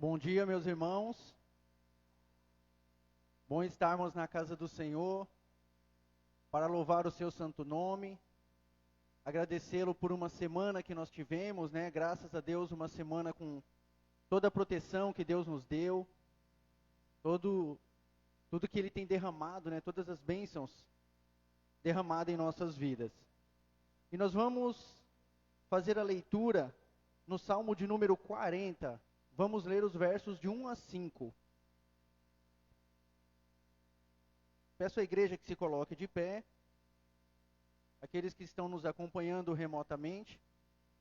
Bom dia, meus irmãos. Bom estarmos na casa do Senhor para louvar o seu santo nome, agradecê-lo por uma semana que nós tivemos, né? Graças a Deus, uma semana com toda a proteção que Deus nos deu, tudo que Ele tem derramado, né? Todas as bênçãos derramadas em nossas vidas. E nós vamos fazer a leitura no Salmo de número 40. Vamos ler os versos de 1 a 5. Peço à igreja que se coloque de pé, aqueles que estão nos acompanhando remotamente,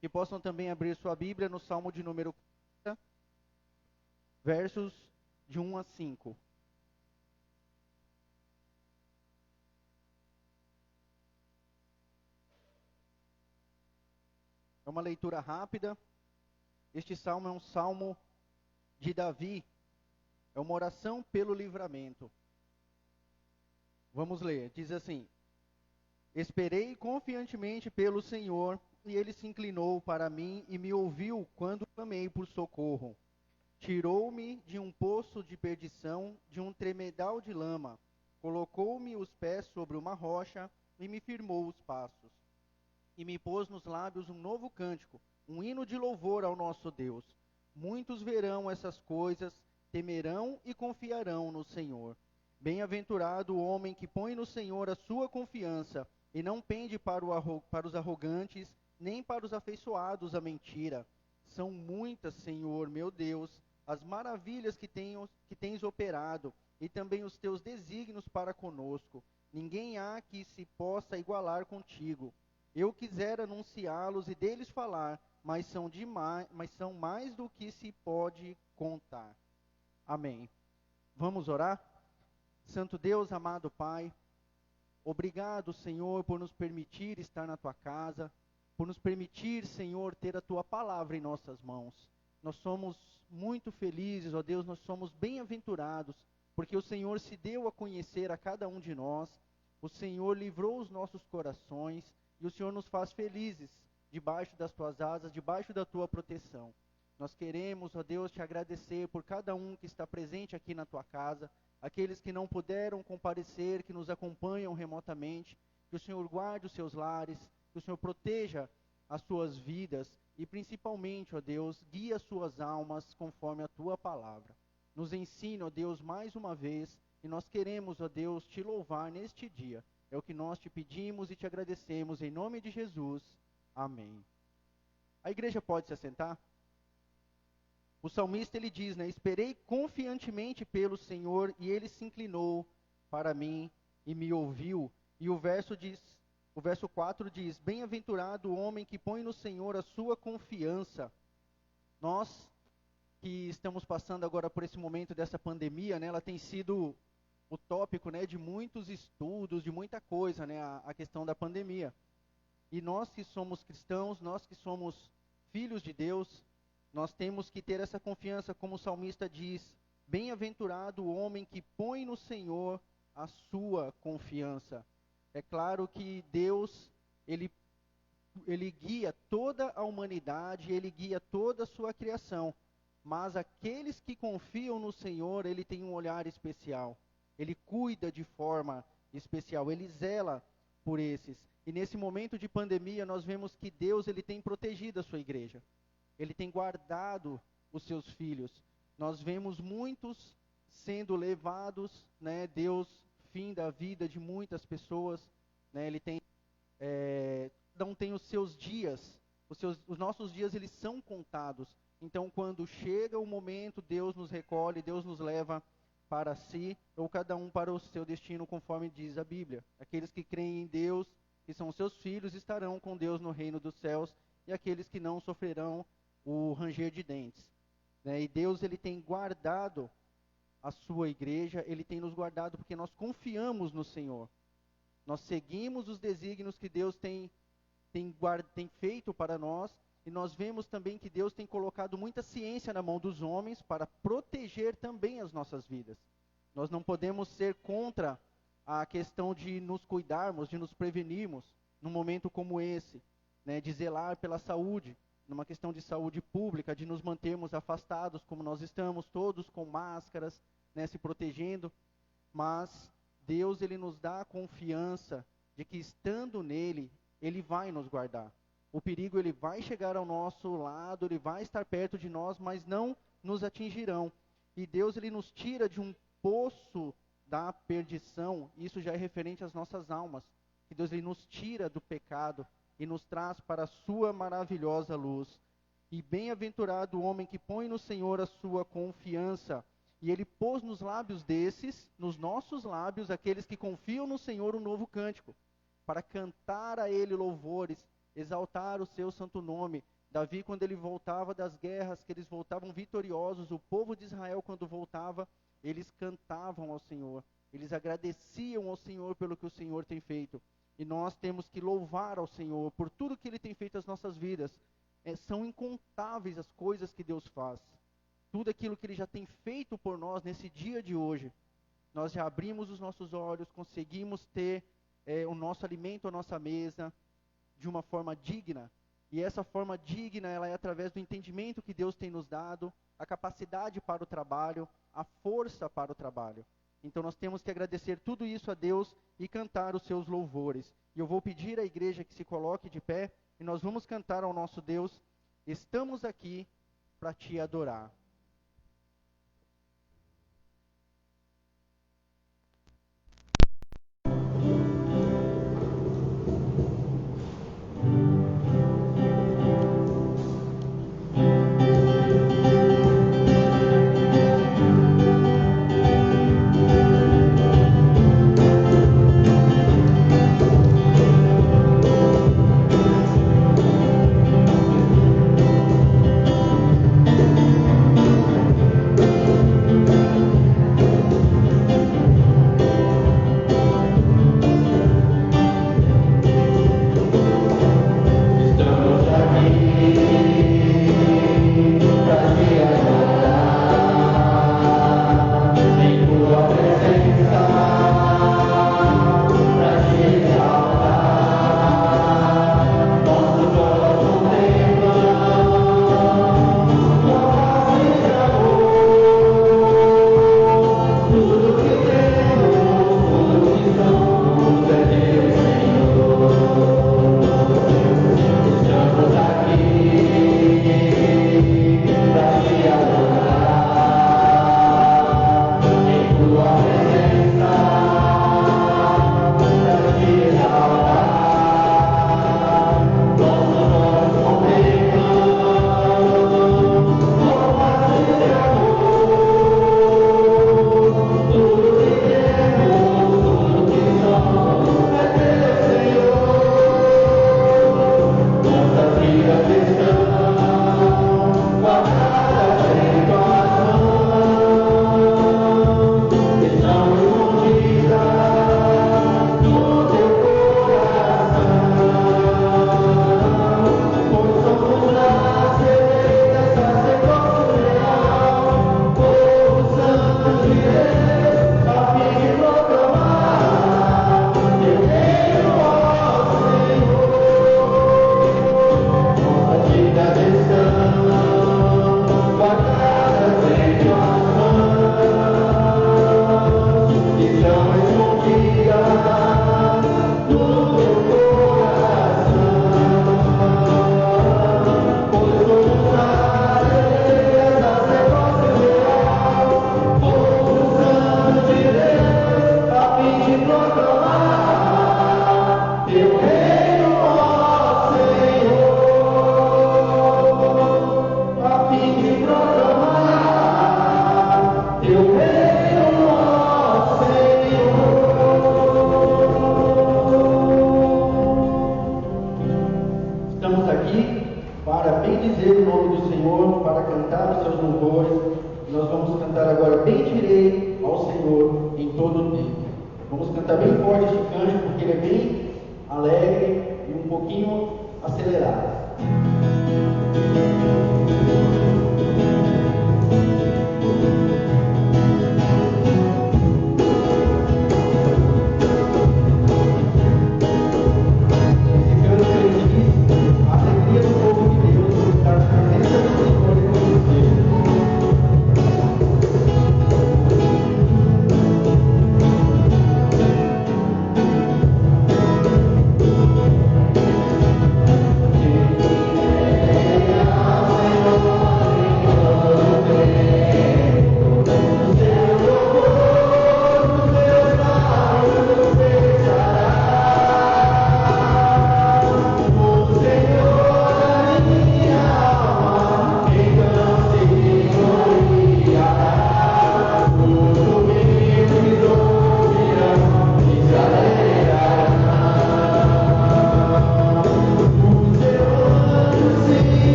que possam também abrir sua Bíblia no Salmo de número 40, versos de 1 a 5. É uma leitura rápida. Este salmo é um salmo de Davi, é uma oração pelo livramento. Vamos ler, diz assim: Esperei confiantemente pelo Senhor, e Ele se inclinou para mim e me ouviu quando clamei por socorro. Tirou-me de um poço de perdição, de um tremedal de lama, colocou-me os pés sobre uma rocha e me firmou os passos. E me pôs nos lábios um novo cântico, um hino de louvor ao nosso Deus. Muitos verão essas coisas, temerão e confiarão no Senhor. Bem-aventurado o homem que põe no Senhor a sua confiança, e não pende para os arrogantes, nem para os afeiçoados à mentira. São muitas, Senhor, meu Deus, as maravilhas que tens operado, e também os teus desígnios para conosco. Ninguém há que se possa igualar contigo. Eu quisera anunciá-los e deles falar, mas são mais do que se pode contar. Amém. Vamos orar? Santo Deus, amado Pai, obrigado, Senhor, por nos permitir estar na Tua casa, por nos permitir, Senhor, ter a Tua palavra em nossas mãos. Nós somos muito felizes, ó Deus, nós somos bem-aventurados, porque o Senhor se deu a conhecer a cada um de nós, o Senhor livrou os nossos corações, e o Senhor nos faz felizes, debaixo das Tuas asas, debaixo da Tua proteção. Nós queremos, ó Deus, Te agradecer por cada um que está presente aqui na Tua casa, aqueles que não puderam comparecer, que nos acompanham remotamente, que o Senhor guarde os seus lares, que o Senhor proteja as suas vidas e principalmente, ó Deus, guie as suas almas conforme a Tua palavra. Nos ensine, ó Deus, mais uma vez, e nós queremos, ó Deus, Te louvar neste dia. É o que nós Te pedimos e Te agradecemos, em nome de Jesus. Amém. A igreja pode se assentar? O salmista ele diz, né? Esperei confiantemente pelo Senhor e Ele se inclinou para mim e me ouviu. E o verso 4 diz, bem-aventurado o homem que põe no Senhor a sua confiança. Nós que estamos passando agora por esse momento dessa pandemia, né? Ela tem sido o tópico, né, de muitos estudos, de muita coisa, né? A questão da pandemia. E nós que somos cristãos, nós que somos filhos de Deus, nós temos que ter essa confiança, como o salmista diz, bem-aventurado o homem que põe no Senhor a sua confiança. É claro que Deus, Ele guia toda a humanidade, Ele guia toda a sua criação, mas aqueles que confiam no Senhor, Ele tem um olhar especial, Ele cuida de forma especial, Ele zela por esses. E nesse momento de pandemia, nós vemos que Deus ele tem protegido a sua igreja. Ele tem guardado os seus filhos. Nós vemos muitos sendo levados, né? Deus finda a vida de muitas pessoas, né? Ele tem, não tem os seus dias, os nossos dias eles são contados. Então, quando chega o momento, Deus nos recolhe, Deus nos leva para si, ou cada um para o seu destino, conforme diz a Bíblia. Aqueles que creem em Deus, que são seus filhos, estarão com Deus no reino dos céus, e aqueles que não sofrerão o ranger de dentes. Né? E Deus ele tem guardado a sua igreja, Ele tem nos guardado porque nós confiamos no Senhor. Nós seguimos os desígnios que Deus tem feito para nós, e nós vemos também que Deus tem colocado muita ciência na mão dos homens para proteger também as nossas vidas. Nós não podemos ser contra a questão de nos cuidarmos, de nos prevenirmos num momento como esse, né, de zelar pela saúde, numa questão de saúde pública, de nos mantermos afastados, como nós estamos, todos com máscaras, né, se protegendo, mas Deus, ele nos dá a confiança de que estando nele, ele vai nos guardar. O perigo, ele vai chegar ao nosso lado, ele vai estar perto de nós, mas não nos atingirão. E Deus, ele nos tira de um poço da perdição, isso já é referente às nossas almas, que Deus, ele nos tira do pecado e nos traz para a sua maravilhosa luz. E bem-aventurado o homem que põe no Senhor a sua confiança. E ele pôs nos lábios desses, nos nossos lábios, aqueles que confiam no Senhor, um novo cântico, para cantar a ele louvores, exaltar o seu santo nome. Davi, quando ele voltava das guerras, que eles voltavam vitoriosos, o povo de Israel, quando voltava, eles cantavam ao Senhor, eles agradeciam ao Senhor pelo que o Senhor tem feito. E nós temos que louvar ao Senhor por tudo que ele tem feito nas nossas vidas. São incontáveis as coisas que Deus faz. Tudo aquilo que ele já tem feito por nós nesse dia de hoje. Nós já abrimos os nossos olhos, conseguimos ter o nosso alimento, a nossa mesa, de uma forma digna. E essa forma digna, ela é através do entendimento que Deus tem nos dado, a capacidade para o trabalho, a força para o trabalho. Então nós temos que agradecer tudo isso a Deus e cantar os seus louvores. E eu vou pedir à igreja que se coloque de pé e nós vamos cantar ao nosso Deus: estamos aqui para te adorar.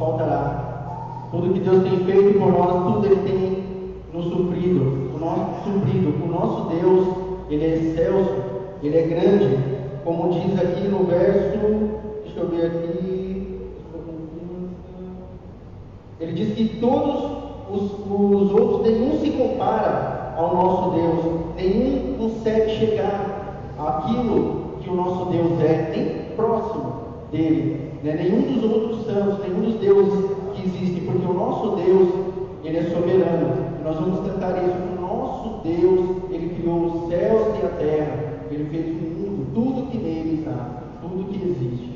faltará. Tudo que Deus tem feito por nós, tudo Ele tem nos suprido. O nosso Deus, Ele é excelso, Ele é grande. Como diz aqui no verso, deixa eu ver aqui, ele diz que todos os outros, nenhum se compara ao nosso Deus, nenhum consegue chegar àquilo que o nosso Deus é, nem próximo dele, né? Nenhum dos outros santos, nenhum dos deuses que existem, porque o nosso Deus, Ele é soberano. E nós vamos cantar isso, o nosso Deus, Ele criou os céus e a terra, Ele fez o mundo, tudo que nele está, tudo que existe.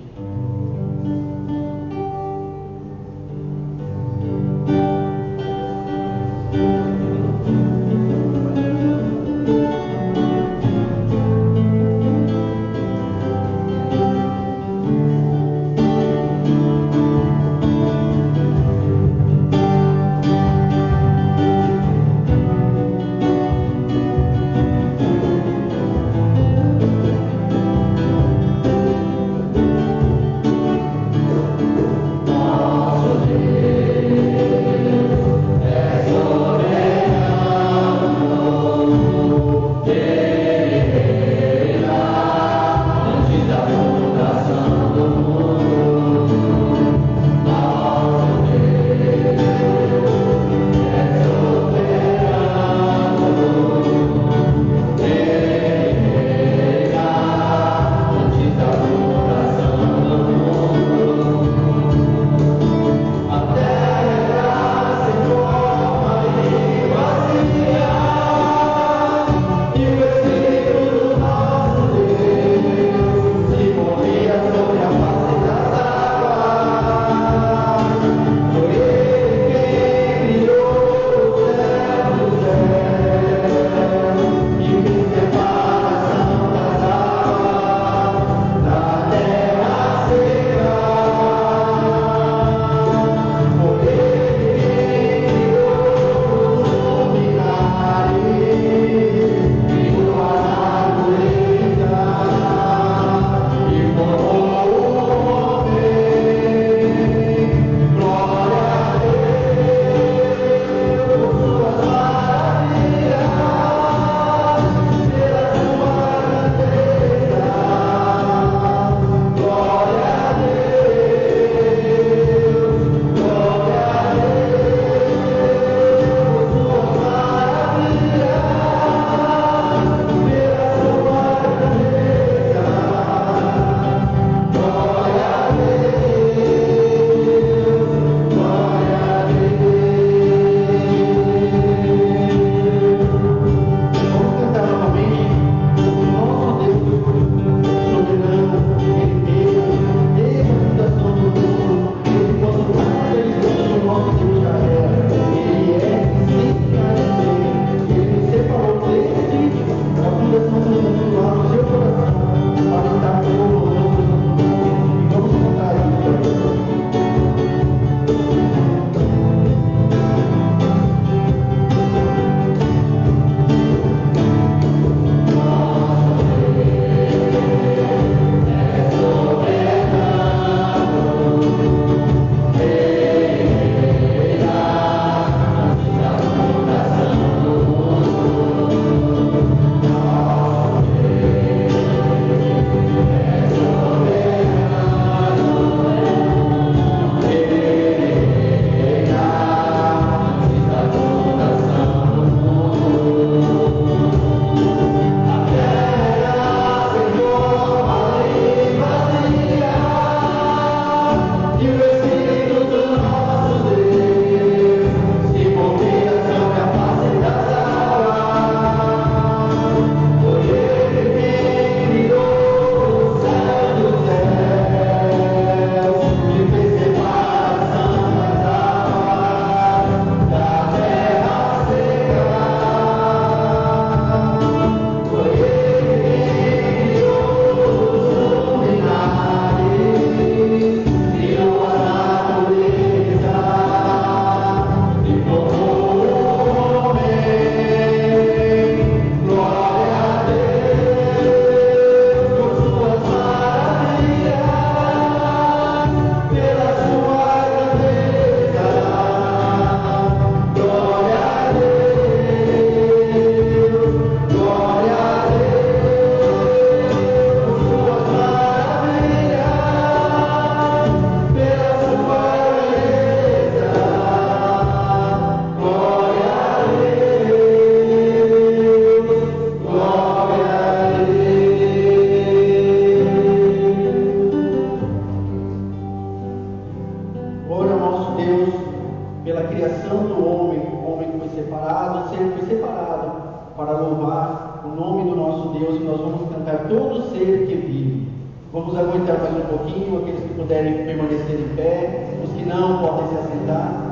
separado, o ser foi separado para louvar o nome do nosso Deus, e nós vamos cantar todo ser que vive. Vamos aguentar mais um pouquinho, aqueles que puderem permanecer em pé, os que não podem se assentar.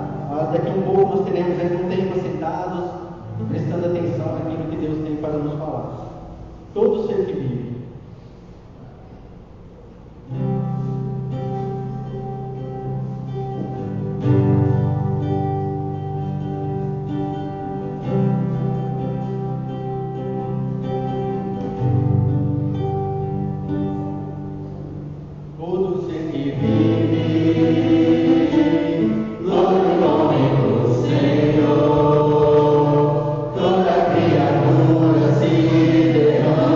Daqui a um pouco nós teremos aí um tempo sentados, prestando atenção naquilo que Deus tem para nos falar. Todo ser que vive. Criatura se derrame.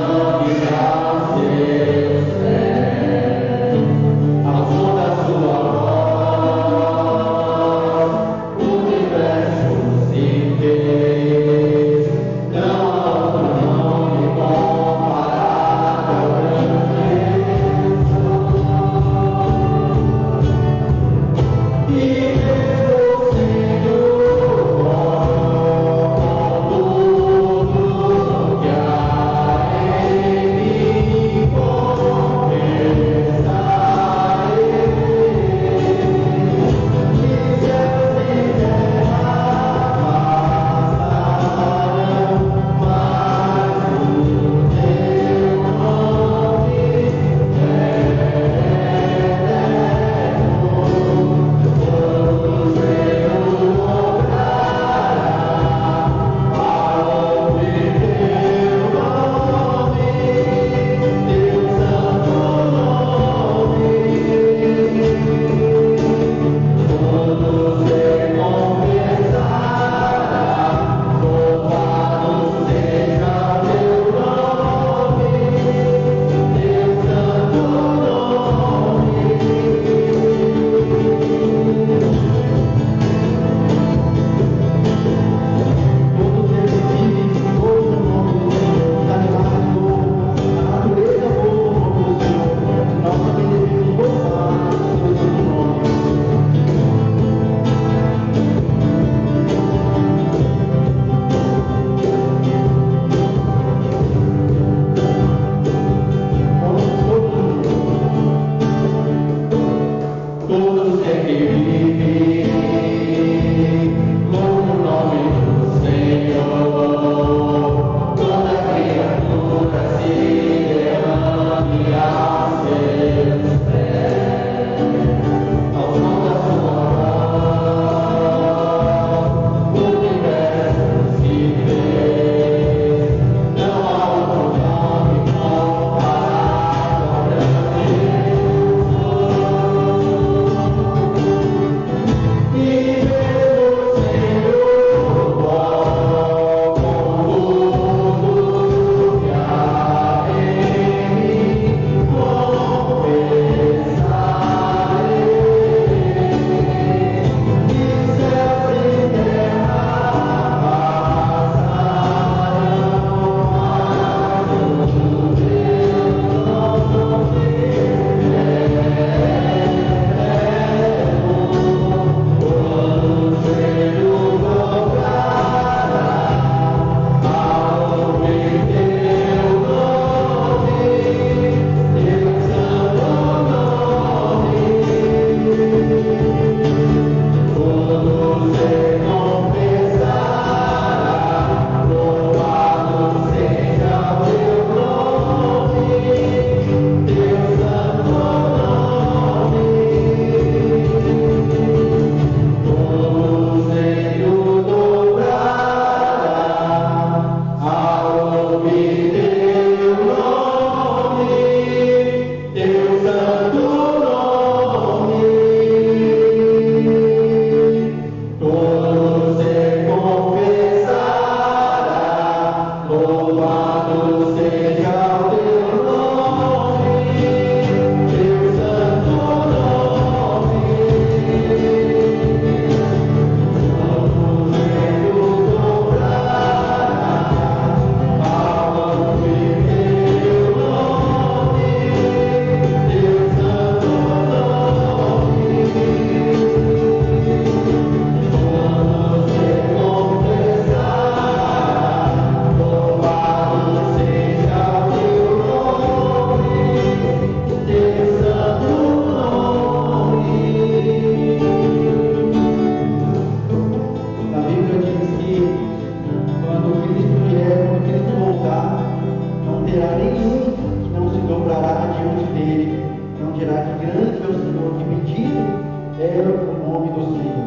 nome do Senhor.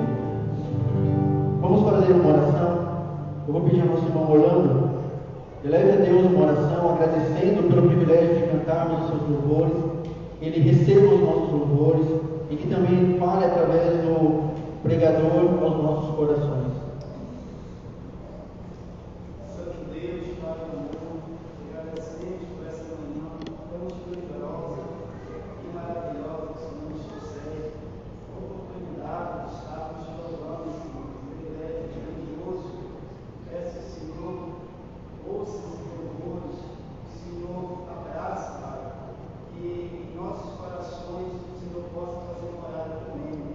Vamos fazer uma oração. Eu vou pedir ao nosso irmão Orlando, eleve a Deus uma oração, agradecendo pelo privilégio de cantarmos os seus louvores, que Ele receba os nossos louvores e que também fale através do pregador aos nossos corações. Santo Deus, Pai amor, agradecemos por essa manhã tão esplendorosa e maravilhosa que o Senhor nos concede, a oportunidade de estarmos louvando esse privilégio grandioso. Peço, Senhor, ouça esses louvores, Senhor, abraça, Pai, que em nossos corações o Senhor possa fazer morada também.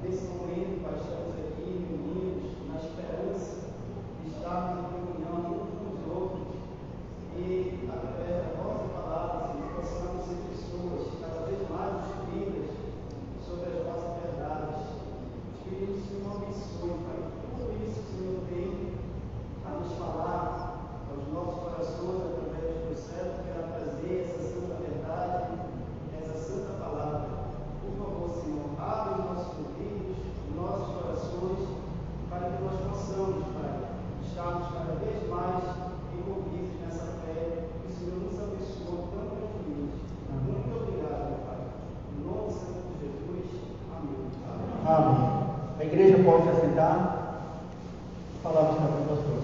Nesse momento, Pai, estamos aqui reunidos na esperança de estarmos em comunhão uns com os outros e, através da vossa palavra, Senhor, possamos ser pessoas cada vez mais instruídas sobre as vossas verdades. Te pedimos, Senhor, abençoe, Pai, tudo isso que o Senhor tem a nos falar aos nossos corações através do teu servo, que irá trazer essa santa verdade, essa santa palavra. Por favor, Senhor, abre os nossos ouvidos, os nossos corações, para que nós possamos, Pai, estarmos cada vez mais envolvidos nessa fé que o Senhor nos abençoou tão grandemente. Muito obrigado, Pai. Em nome santo de Jesus. Amém. Amém. A igreja pode se assentar. A palavra está com o pastor.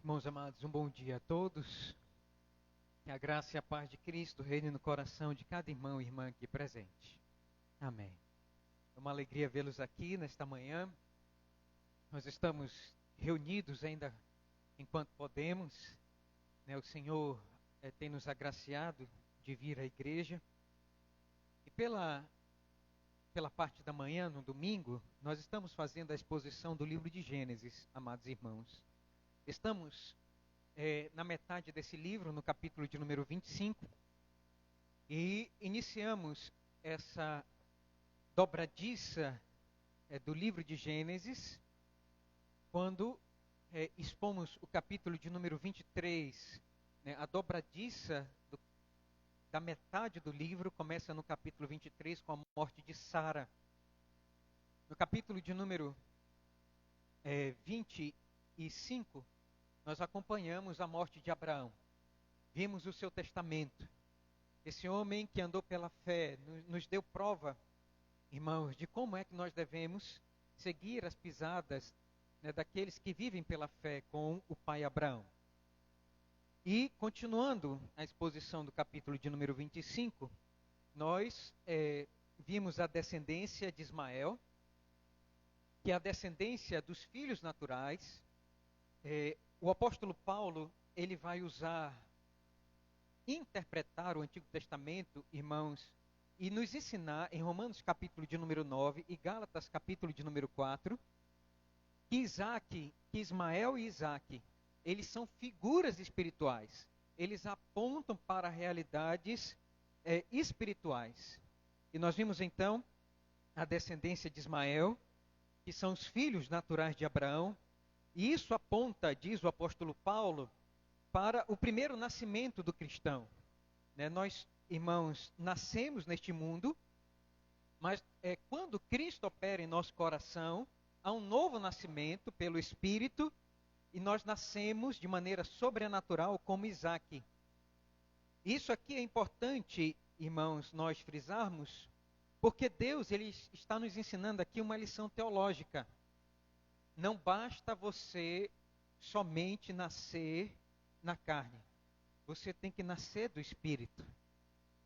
Irmãos amados, um bom dia a todos. Que a graça e a paz de Cristo reine no coração de cada irmão e irmã aqui presente. Amém. É uma alegria vê-los aqui nesta manhã. Nós estamos reunidos ainda enquanto podemos, né? O Senhor tem nos agraciado de vir à igreja. E pela parte da manhã, no domingo, nós estamos fazendo a exposição do livro de Gênesis, amados irmãos. Estamos na metade desse livro, no capítulo de número 25, e iniciamos essa dobradiça do livro de Gênesis, quando expomos o capítulo de número 23, né, a dobradiça da metade do livro começa no capítulo 23 com a morte de Sara. No capítulo de número 25, nós acompanhamos a morte de Abraão. Vimos o seu testamento. Esse homem que andou pela fé nos deu prova, irmãos, de como é que nós devemos seguir as pisadas, né, daqueles que vivem pela fé com o pai Abraão. E, continuando a exposição do capítulo de número 25, nós vimos a descendência de Ismael, que é a descendência dos filhos naturais. O apóstolo Paulo, ele vai interpretar o Antigo Testamento, irmãos, e nos ensinar em Romanos capítulo de número 9 e Gálatas capítulo de número 4, que Ismael e Isaque, eles são figuras espirituais. Eles apontam para realidades espirituais. E nós vimos então a descendência de Ismael, que são os filhos naturais de Abraão. E isso aponta, diz o apóstolo Paulo, para o primeiro nascimento do cristão. Né? Nós, irmãos, nascemos neste mundo, mas quando Cristo opera em nosso coração, há um novo nascimento pelo Espírito, e nós nascemos de maneira sobrenatural como Isaque. Isso aqui é importante, irmãos, nós frisarmos, porque Deus ele está nos ensinando aqui uma lição teológica. Não basta você somente nascer na carne. Você tem que nascer do Espírito.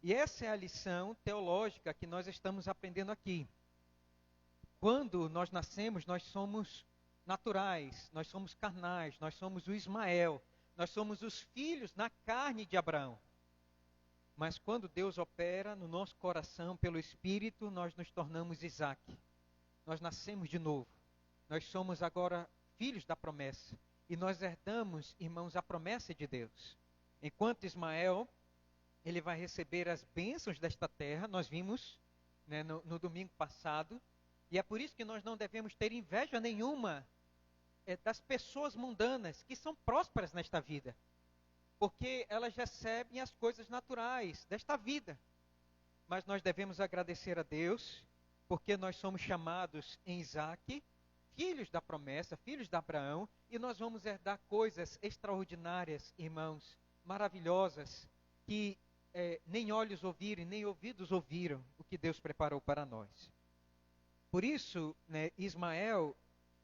E essa é a lição teológica que nós estamos aprendendo aqui. Quando nós nascemos, nós somos naturais, nós somos carnais, nós somos o Ismael, nós somos os filhos na carne de Abraão. Mas quando Deus opera no nosso coração pelo Espírito, nós nos tornamos Isaac. Nós nascemos de novo. Nós somos agora filhos da promessa. E nós herdamos, irmãos, a promessa de Deus. Enquanto Ismael, ele vai receber as bênçãos desta terra, nós vimos, né, no domingo passado. E é por isso que nós não devemos ter inveja nenhuma das pessoas mundanas que são prósperas nesta vida. Porque elas recebem as coisas naturais desta vida. Mas nós devemos agradecer a Deus, porque nós somos chamados em Isaac, filhos da promessa, filhos de Abraão, e nós vamos herdar coisas extraordinárias, irmãos, maravilhosas, que nem olhos ouviram, nem ouvidos ouviram o que Deus preparou para nós. Por isso, né, Ismael,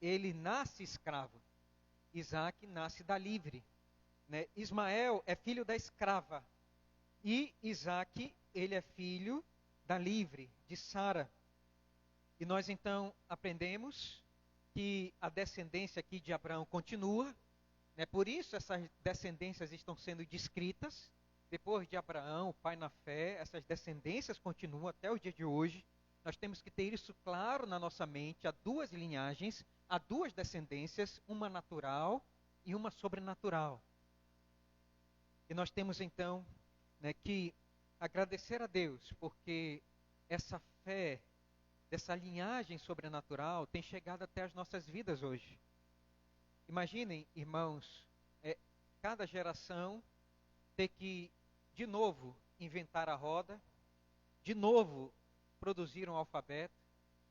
ele nasce escravo. Isaac nasce da livre. Né? Ismael é filho da escrava. E Isaac, ele é filho da livre, de Sara. E nós então aprendemos que a descendência aqui de Abraão continua. Né? Por isso essas descendências estão sendo descritas. Depois de Abraão, o pai na fé, essas descendências continuam até o dia de hoje. Nós temos que ter isso claro na nossa mente. Há duas linhagens, há duas descendências, uma natural e uma sobrenatural. E nós temos então, né, que agradecer a Deus, porque essa fé, dessa linhagem sobrenatural, tem chegado até as nossas vidas hoje. Imaginem, irmãos, cada geração ter que, de novo, inventar a roda, de novo, produzir um alfabeto,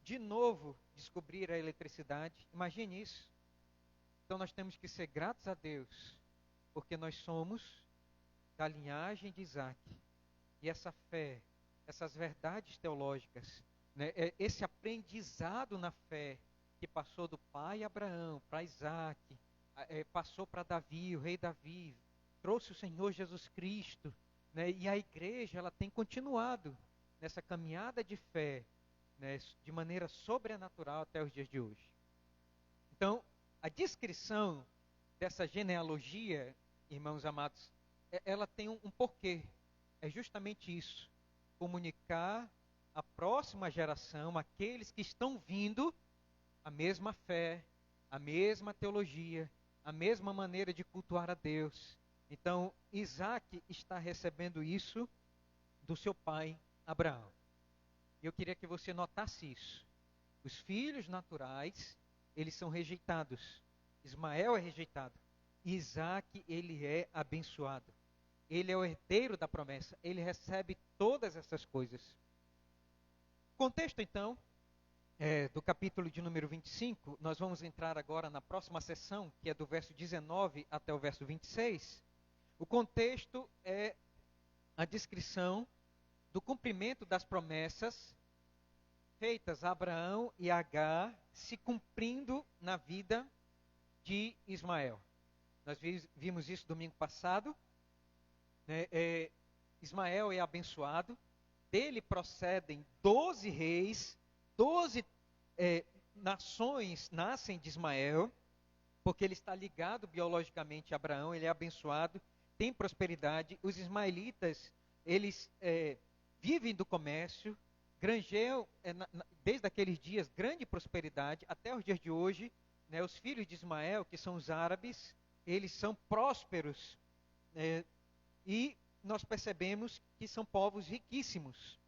de novo, descobrir a eletricidade. Imagine isso. Então nós temos que ser gratos a Deus, porque nós somos da linhagem de Isaac. E essa fé, essas verdades teológicas, né, esse aprendizado na fé que passou do pai Abraão para Isaac, passou para Davi, o rei Davi, trouxe o Senhor Jesus Cristo, né, e a igreja ela tem continuado nessa caminhada de fé, né, de maneira sobrenatural até os dias de hoje. Então, a descrição dessa genealogia, irmãos amados, ela tem um porquê. É justamente isso. Comunicar à próxima geração, aqueles que estão vindo, a mesma fé, a mesma teologia, a mesma maneira de cultuar a Deus. Então, Isaac está recebendo isso do seu pai Abraão. Eu queria que você notasse isso. Os filhos naturais, eles são rejeitados. Ismael é rejeitado. Isaac, ele é abençoado. Ele é o herdeiro da promessa. Ele recebe todas essas coisas. O contexto, então, do capítulo de número 25, nós vamos entrar agora na próxima sessão, que é do verso 19 até o verso 26. O contexto é a descrição do cumprimento das promessas feitas a Abraão e Agar, se cumprindo na vida de Ismael. Nós vimos isso domingo passado. Ismael é abençoado, dele procedem 12 reis, 12 nações nascem de Ismael, porque ele está ligado biologicamente a Abraão, ele é abençoado, tem prosperidade. Os ismaelitas, eles vivem do comércio, granjeiam, desde aqueles dias, grande prosperidade, até os dias de hoje. Né, os filhos de Ismael, que são os árabes, eles são prósperos, e nós percebemos que são povos riquíssimos.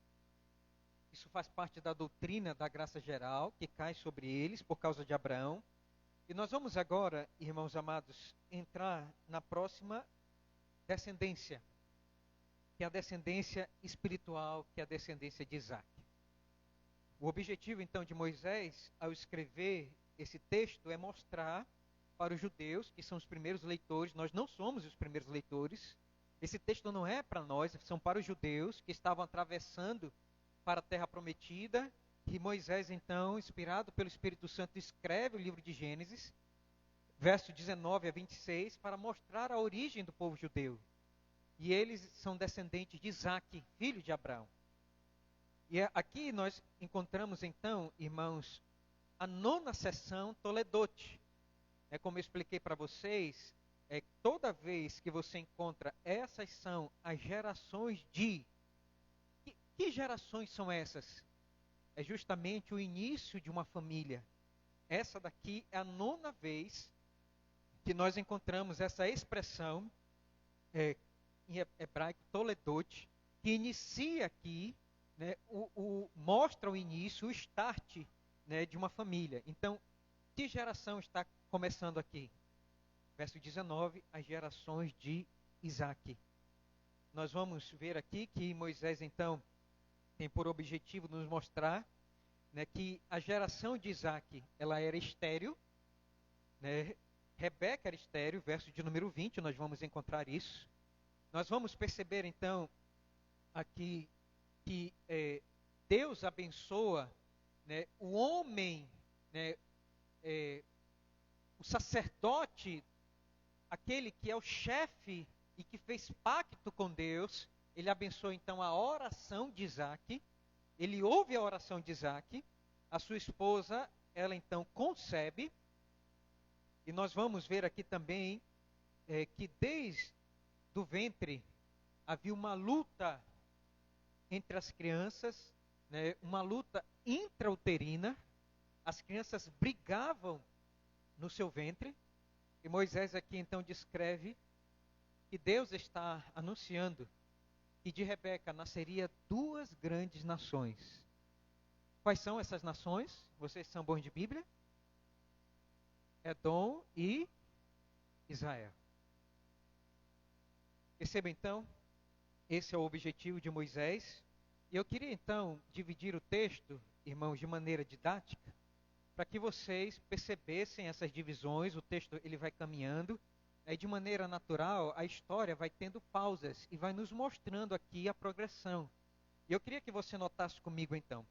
Isso faz parte da doutrina da graça geral, que cai sobre eles por causa de Abraão. E nós vamos agora, irmãos amados, entrar na próxima descendência, que é a descendência espiritual, que é a descendência de Isaac. O objetivo, então, de Moisés, ao escrever esse texto, é mostrar para os judeus, que são os primeiros leitores, nós não somos os primeiros leitores. Esse texto não é para nós, são para os judeus que estavam atravessando para a terra prometida. E Moisés, então, inspirado pelo Espírito Santo, escreve o livro de Gênesis, verso 19 a 26, para mostrar a origem do povo judeu. E eles são descendentes de Isaac, filho de Abraão. E aqui nós encontramos, então, irmãos, a 9ª sessão Toledote. Como eu expliquei para vocês, toda vez que você encontra, essas são as gerações de... Que gerações são essas? É justamente o início de uma família. Essa daqui é a 9ª vez que nós encontramos essa expressão em hebraico, toledot, que inicia aqui, né, mostra o início, o start, né, de uma família. Então, que geração está começando aqui? Verso 19, as gerações de Isaque. Nós vamos ver aqui que Moisés, então, tem por objetivo nos mostrar, né, que a geração de Isaque, ela era estéril, né? Rebeca era estéril, verso de número 20, nós vamos encontrar isso. Nós vamos perceber, então, aqui que Deus abençoa, né, o homem, né, o sacerdote, aquele que é o chefe e que fez pacto com Deus. Ele abençoa, então, a oração de Isaque. Ele ouve a oração de Isaque. A sua esposa, ela, então, concebe. E nós vamos ver aqui também que desde do ventre havia uma luta entre as crianças, né, uma luta intrauterina. As crianças brigavam no seu ventre. E Moisés aqui então descreve que Deus está anunciando que de Rebeca nasceria 2 grandes nações. Quais são essas nações? Vocês são bons de Bíblia? Edom e Israel. Perceba então, esse é o objetivo de Moisés. E eu queria então dividir o texto, irmãos, de maneira didática, para que vocês percebessem essas divisões. O texto ele vai caminhando, e de maneira natural a história vai tendo pausas e vai nos mostrando aqui a progressão. E eu queria que você notasse comigo então.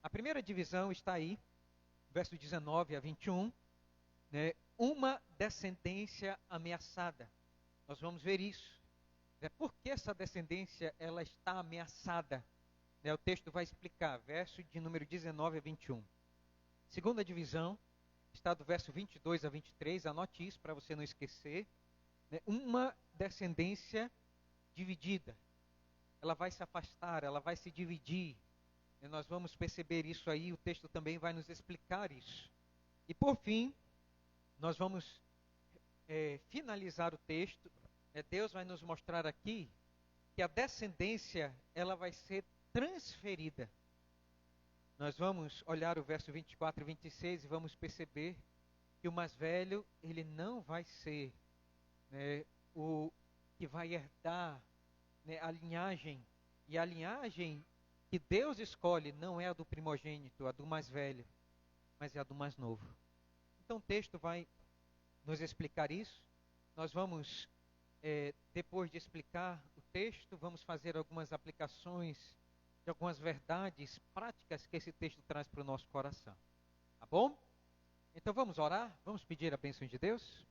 A primeira divisão está aí, verso 19 a 21, né? Uma descendência ameaçada. Nós vamos ver isso. Por que essa descendência ela está ameaçada? O texto vai explicar, verso de número 19 a 21. Segunda divisão está do verso 22 a 23, anote isso para você não esquecer. Uma descendência dividida. Ela vai se afastar, ela vai se dividir. E nós vamos perceber isso aí, o texto também vai nos explicar isso. E por fim, nós vamos finalizar o texto. Deus vai nos mostrar aqui que a descendência ela vai ser transferida. Nós vamos olhar o verso 24 e 26 e vamos perceber que o mais velho, ele não vai ser, né, o que vai herdar, né, a linhagem. E a linhagem que Deus escolhe não é a do primogênito, a do mais velho, mas é a do mais novo. Então o texto vai nos explicar isso. Nós vamos, depois de explicar o texto, vamos fazer algumas aplicações de algumas verdades práticas que esse texto traz para o nosso coração. Tá bom? Então vamos orar? Vamos pedir a bênção de Deus?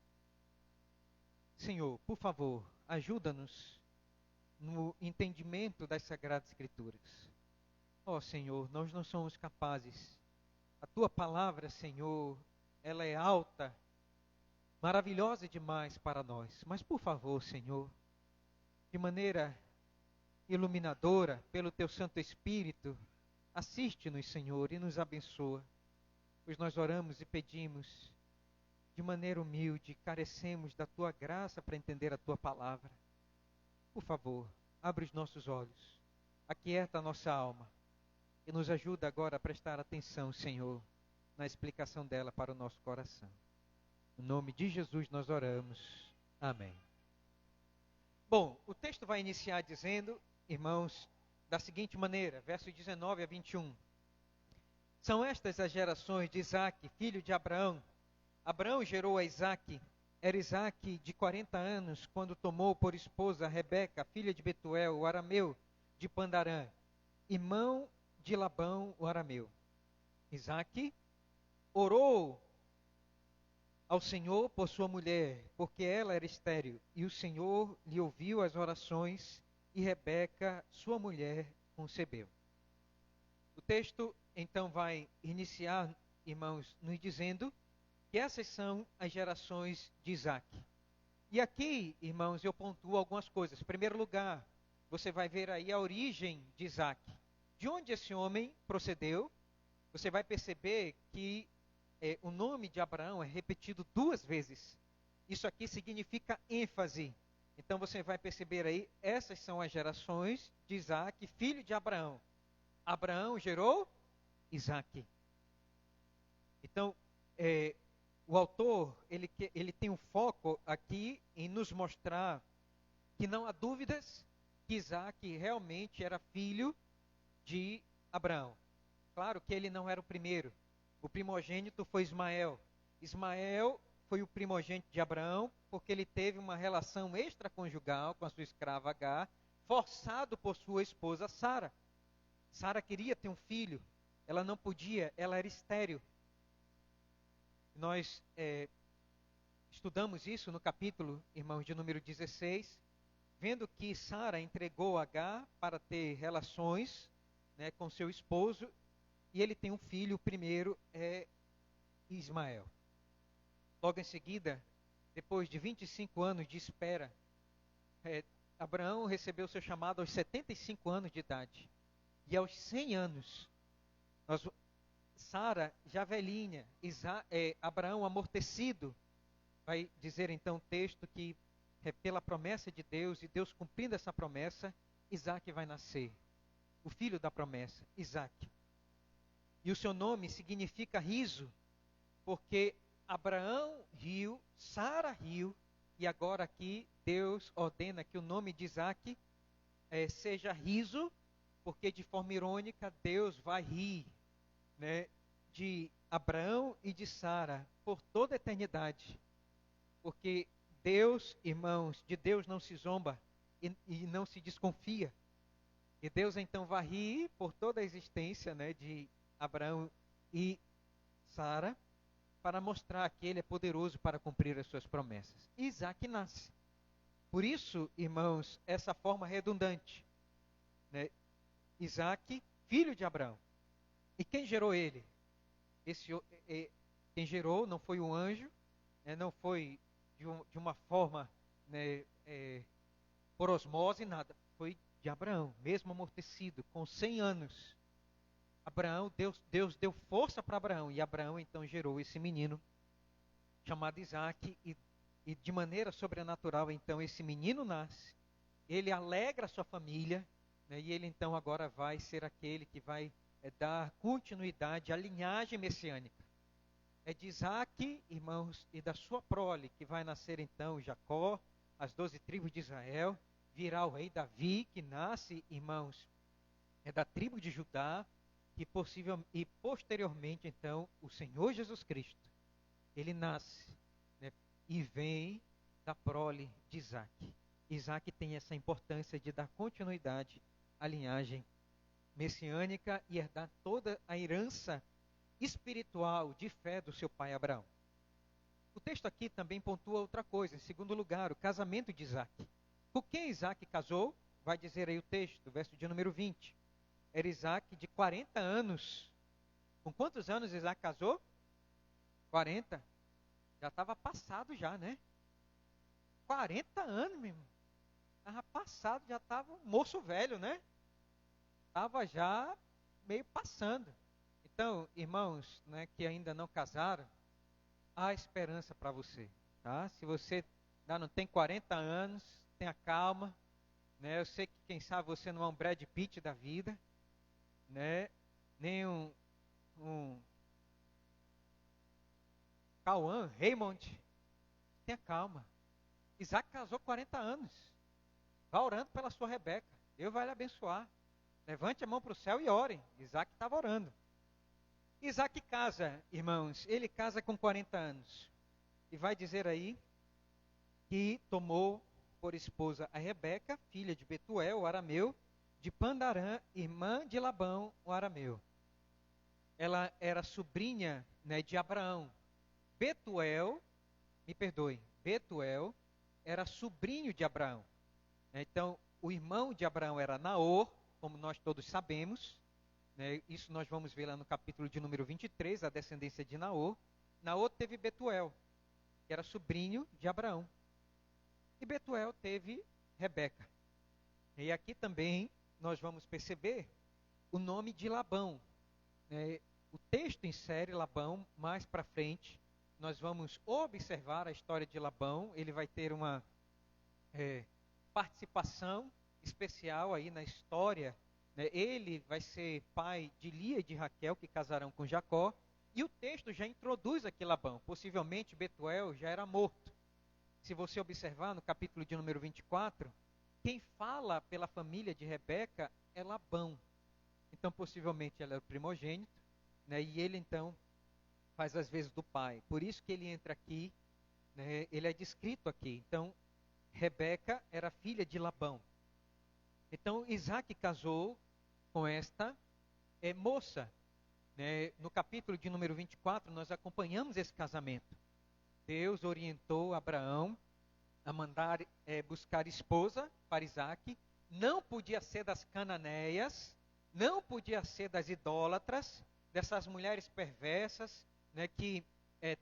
Senhor, por favor, ajuda-nos no entendimento das Sagradas Escrituras. Ó Senhor, nós não somos capazes. A Tua palavra, Senhor, ela é alta, maravilhosa demais para nós. Mas por favor, Senhor, de maneira iluminadora, pelo Teu Santo Espírito, assiste-nos, Senhor, e nos abençoa. Pois nós oramos e pedimos de maneira humilde, carecemos da Tua graça para entender a Tua palavra. Por favor, abre os nossos olhos, aquieta a nossa alma e nos ajuda agora a prestar atenção, Senhor, na explicação dela para o nosso coração. No nome de Jesus nós oramos. Amém. Bom, o texto vai iniciar dizendo, irmãos, da seguinte maneira, versos 19 a 21. São estas as gerações de Isaque, filho de Abraão. Abraão gerou a Isaque. Era Isaque de 40 anos, quando tomou por esposa Rebeca, filha de Betuel, o arameu de Pandarã, irmão de Labão, o arameu. Isaque orou ao Senhor por sua mulher, porque ela era estéril, e o Senhor lhe ouviu as orações, e Rebeca, sua mulher, concebeu. O texto, então, vai iniciar, irmãos, nos dizendo que essas são as gerações de Isaque. E aqui, irmãos, eu pontuo algumas coisas. Em primeiro lugar, você vai ver aí a origem de Isaac. De onde esse homem procedeu? Você vai perceber que o nome de Abraão é repetido 2 vezes. Isso aqui significa ênfase. Então você vai perceber aí, essas são as gerações de Isaac, filho de Abraão. Abraão gerou Isaac. Então, o autor, ele tem um foco aqui em nos mostrar que não há dúvidas que Isaac realmente era filho de Abraão. Claro que ele não era o primeiro. O primogênito foi Ismael. Ismael foi o primogênito de Abraão porque ele teve uma relação extraconjugal com a sua escrava Agar, forçado por sua esposa Sara. Sara queria ter um filho, ela não podia, ela era estéril. Nós estudamos isso no capítulo, irmãos, de número 16, vendo que Sara entregou Agar para ter relações, né, com seu esposo, e ele tem um filho, o primeiro é Ismael. Logo em seguida, depois de 25 anos de espera, Abraão recebeu seu chamado aos 75 anos de idade. E aos 100 anos, Sara já velhinha, Abraão amortecido, vai dizer então o texto que pela promessa de Deus, e Deus cumprindo essa promessa, Isaac vai nascer. O filho da promessa, Isaac. E o seu nome significa riso, porque Abraão riu, Sara riu, e agora aqui Deus ordena que o nome de Isaac seja riso, porque de forma irônica Deus vai rir, né, de Abraão e de Sara por toda a eternidade. Porque Deus, irmãos, de Deus não se zomba e não se desconfia. E Deus então vai rir por toda a existência, né, de Abraão e Sara, para mostrar que ele é poderoso para cumprir as suas promessas. Isaac nasce. Por isso, irmãos, essa forma redundante, né? Isaac, filho de Abraão. E quem gerou ele? Quem gerou não foi um anjo, não foi de uma forma, né, por osmose, nada. Foi de Abraão, mesmo amortecido, com 100 anos. Abraão, Deus deu força para Abraão, e Abraão então gerou esse menino chamado Isaac, e de maneira sobrenatural então esse menino nasce, ele alegra a sua família, né, e ele então agora vai ser aquele que vai dar continuidade à linhagem messiânica. É de Isaac, irmãos, e da sua prole que vai nascer então Jacó, as 12 tribos de Israel, virá o rei Davi, que nasce, irmãos, da tribo de Judá, e posteriormente, então, o Senhor Jesus Cristo, ele nasce, né, e vem da prole de Isaac. Isaac tem essa importância de dar continuidade à linhagem messiânica e herdar toda a herança espiritual de fé do seu pai Abraão. O texto aqui também pontua outra coisa. Em segundo lugar, o casamento de Isaac. Com quem Isaac casou? Vai dizer aí o texto, verso de número 20. Era Isaac de 40 anos. Com quantos anos Isaac casou? 40. Já estava passado já, né? 40 anos, meu irmão. Estava passado, já estava um moço velho, né? Estava já meio passando. Então, irmãos, né, que ainda não casaram, há esperança para você, tá? Se você ainda não tem 40 anos, tenha calma, né? Eu sei que quem sabe você não é um Brad Pitt da vida, né? Nem um Cauã, Raymond. Tenha calma. Isaac casou 40 anos. Vá orando pela sua Rebeca. Deus vai lhe abençoar. Levante a mão para o céu e ore. Isaac estava orando. Isaac casa, irmãos. Ele casa com 40 anos. E vai dizer aí que tomou por esposa a Rebeca, filha de Betuel, o arameu, de Pandarã, irmã de Labão, o arameu. Ela era sobrinha, né, de Abraão. Betuel era sobrinho de Abraão. Então, o irmão de Abraão era Naor, como nós todos sabemos, né? Isso nós vamos ver lá no capítulo de número 23, a descendência de Naor. Naor teve Betuel, que era sobrinho de Abraão. e Betuel teve Rebeca. E aqui também nós vamos perceber o nome de Labão. O texto insere Labão mais para frente. Nós vamos observar a história de Labão. Ele vai ter uma participação especial aí na história. Ele vai ser pai de Lia e de Raquel, que casarão com Jacó. E o texto já introduz aqui Labão. Possivelmente Betuel já era morto. Se você observar no capítulo de número 24, quem fala pela família de Rebeca é Labão. Então, possivelmente, ela é o primogênito, e ele, então, faz as vezes do pai. Por isso que ele entra aqui, ele é descrito aqui. Então, Rebeca era filha de Labão. Então, Isaac casou com esta moça. No capítulo de número 24, nós acompanhamos esse casamento. Deus orientou Abraão a mandar buscar esposa para Isaac. Não podia ser das cananeias, não podia ser das idólatras, dessas mulheres perversas, que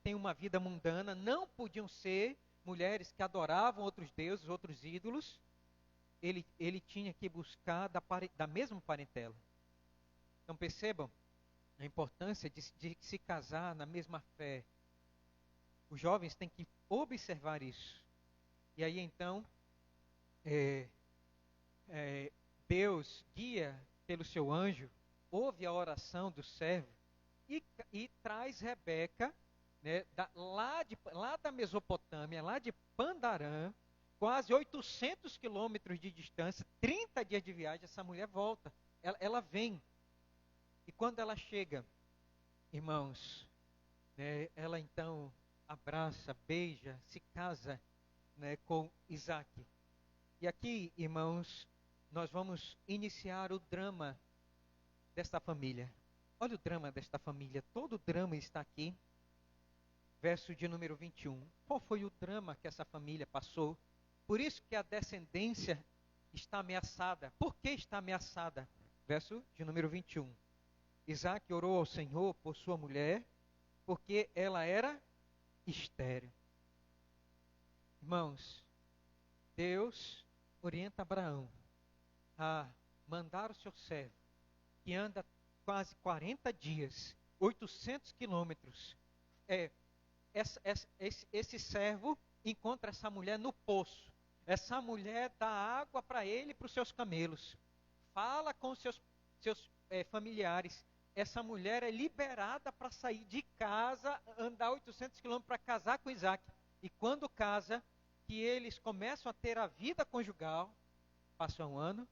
têm uma vida mundana. Não podiam ser mulheres que adoravam outros deuses, outros ídolos. Ele tinha que buscar da mesma parentela. Então percebam a importância de se casar na mesma fé. Os jovens têm que observar isso. E aí então, Deus guia pelo seu anjo, ouve a oração do servo e traz Rebeca, lá da Mesopotâmia, lá de Pandarã, quase 800 quilômetros de distância, 30 dias de viagem. Essa mulher volta, ela vem. E quando ela chega, irmãos, ela então abraça, beija, se casa com Isaac. E aqui, irmãos, nós vamos iniciar o drama desta família. Olha o drama desta família, todo o drama está aqui. Verso de número 21. Qual foi o drama que essa família passou? Por isso que a descendência está ameaçada. Por que está ameaçada? Verso de número 21. Isaac orou ao Senhor por sua mulher, porque ela era estéril. Irmãos, Deus orienta Abraão a mandar o seu servo, que anda quase 40 dias, 800 quilômetros. Esse servo encontra essa mulher no poço. Essa mulher dá água para ele e para os seus camelos. Fala com os seus familiares. Essa mulher é liberada para sair de casa, andar 800 quilômetros para casar com Isaac. E quando casa, que eles começam a ter a vida conjugal, passa 1 ano,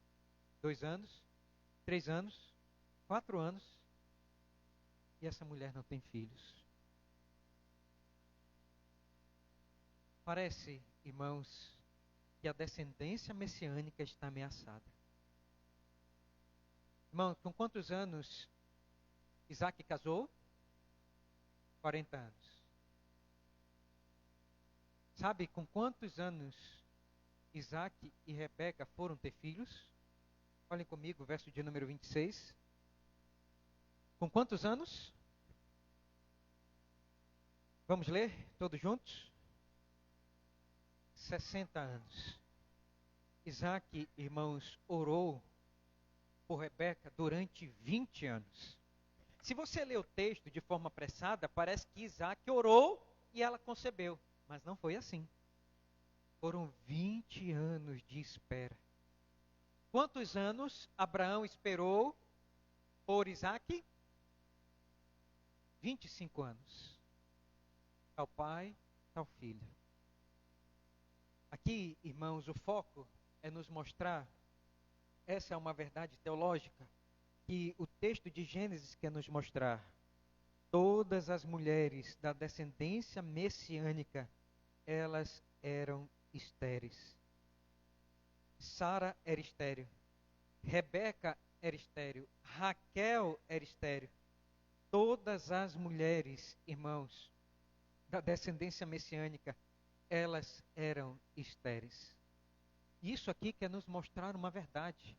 2 anos, 3 anos, 4 anos, e essa mulher não tem filhos. Parece, irmãos, que a descendência messiânica está ameaçada. Irmão, com quantos anos Isaac casou? 40 anos. Sabe com quantos anos Isaac e Rebeca foram ter filhos? Olhem comigo o verso de número 26. Com quantos anos? Vamos ler todos juntos? 60 anos. Isaac, irmãos, orou por Rebeca durante 20 anos. Se você ler o texto de forma apressada, parece que Isaac orou e ela concebeu. Mas não foi assim. Foram 20 anos de espera. Quantos anos Abraão esperou por Isaac? 25 anos. Tal pai, tal filho. Aqui, irmãos, o foco é nos mostrar, essa é uma verdade teológica, que o texto de Gênesis quer nos mostrar. Todas as mulheres da descendência messiânica, elas eram estéreis. Sara era estéril. Rebeca era estéril. Raquel era estéril. Todas as mulheres, irmãos, da descendência messiânica, elas eram estéreis. Isso aqui quer nos mostrar uma verdade.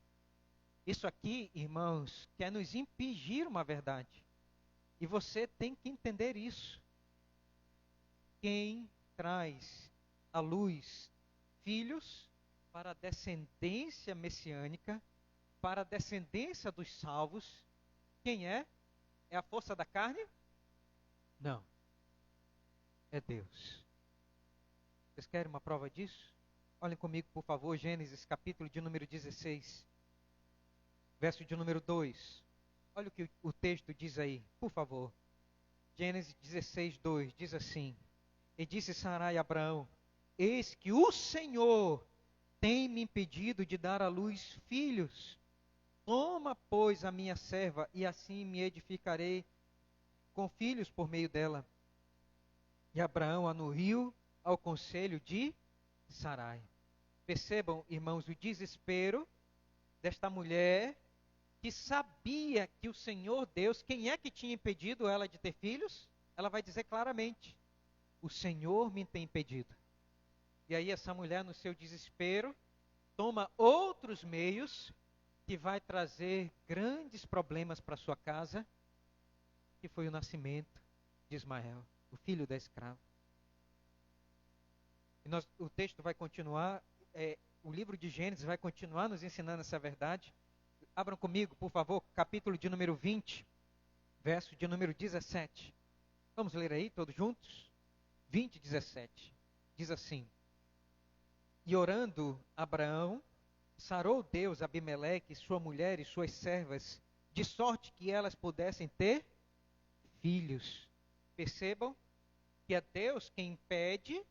Isso aqui, irmãos, quer nos impingir uma verdade. E você tem que entender isso. Quem traz à luz filhos para a descendência messiânica, para a descendência dos salvos. Quem é? É a força da carne? Não. É Deus. Vocês querem uma prova disso? Olhem comigo, por favor, Gênesis capítulo de número 16, verso de número 2. Olha o que o texto diz aí, por favor. Gênesis 16, 2, diz assim: E disse Sarai a Abraão: Eis que o Senhor tem me impedido de dar à luz filhos. Toma, pois, a minha serva, e assim me edificarei com filhos por meio dela. E Abraão anuiu ao conselho de Sarai. Percebam, irmãos, o desespero desta mulher que sabia que o Senhor Deus, quem é que tinha impedido ela de ter filhos? Ela vai dizer claramente: o Senhor me tem impedido. E aí essa mulher, no seu desespero, toma outros meios que vai trazer grandes problemas para sua casa, que foi o nascimento de Ismael, o filho da escrava. E o texto vai continuar, o livro de Gênesis vai continuar nos ensinando essa verdade. Abram comigo, por favor, capítulo de número 20, verso de número 17. Vamos ler aí, todos juntos? 20, 17. Diz assim: E orando Abraão, sarou Deus Abimeleque, sua mulher e suas servas, de sorte que elas pudessem ter filhos. Percebam que é Deus quem impede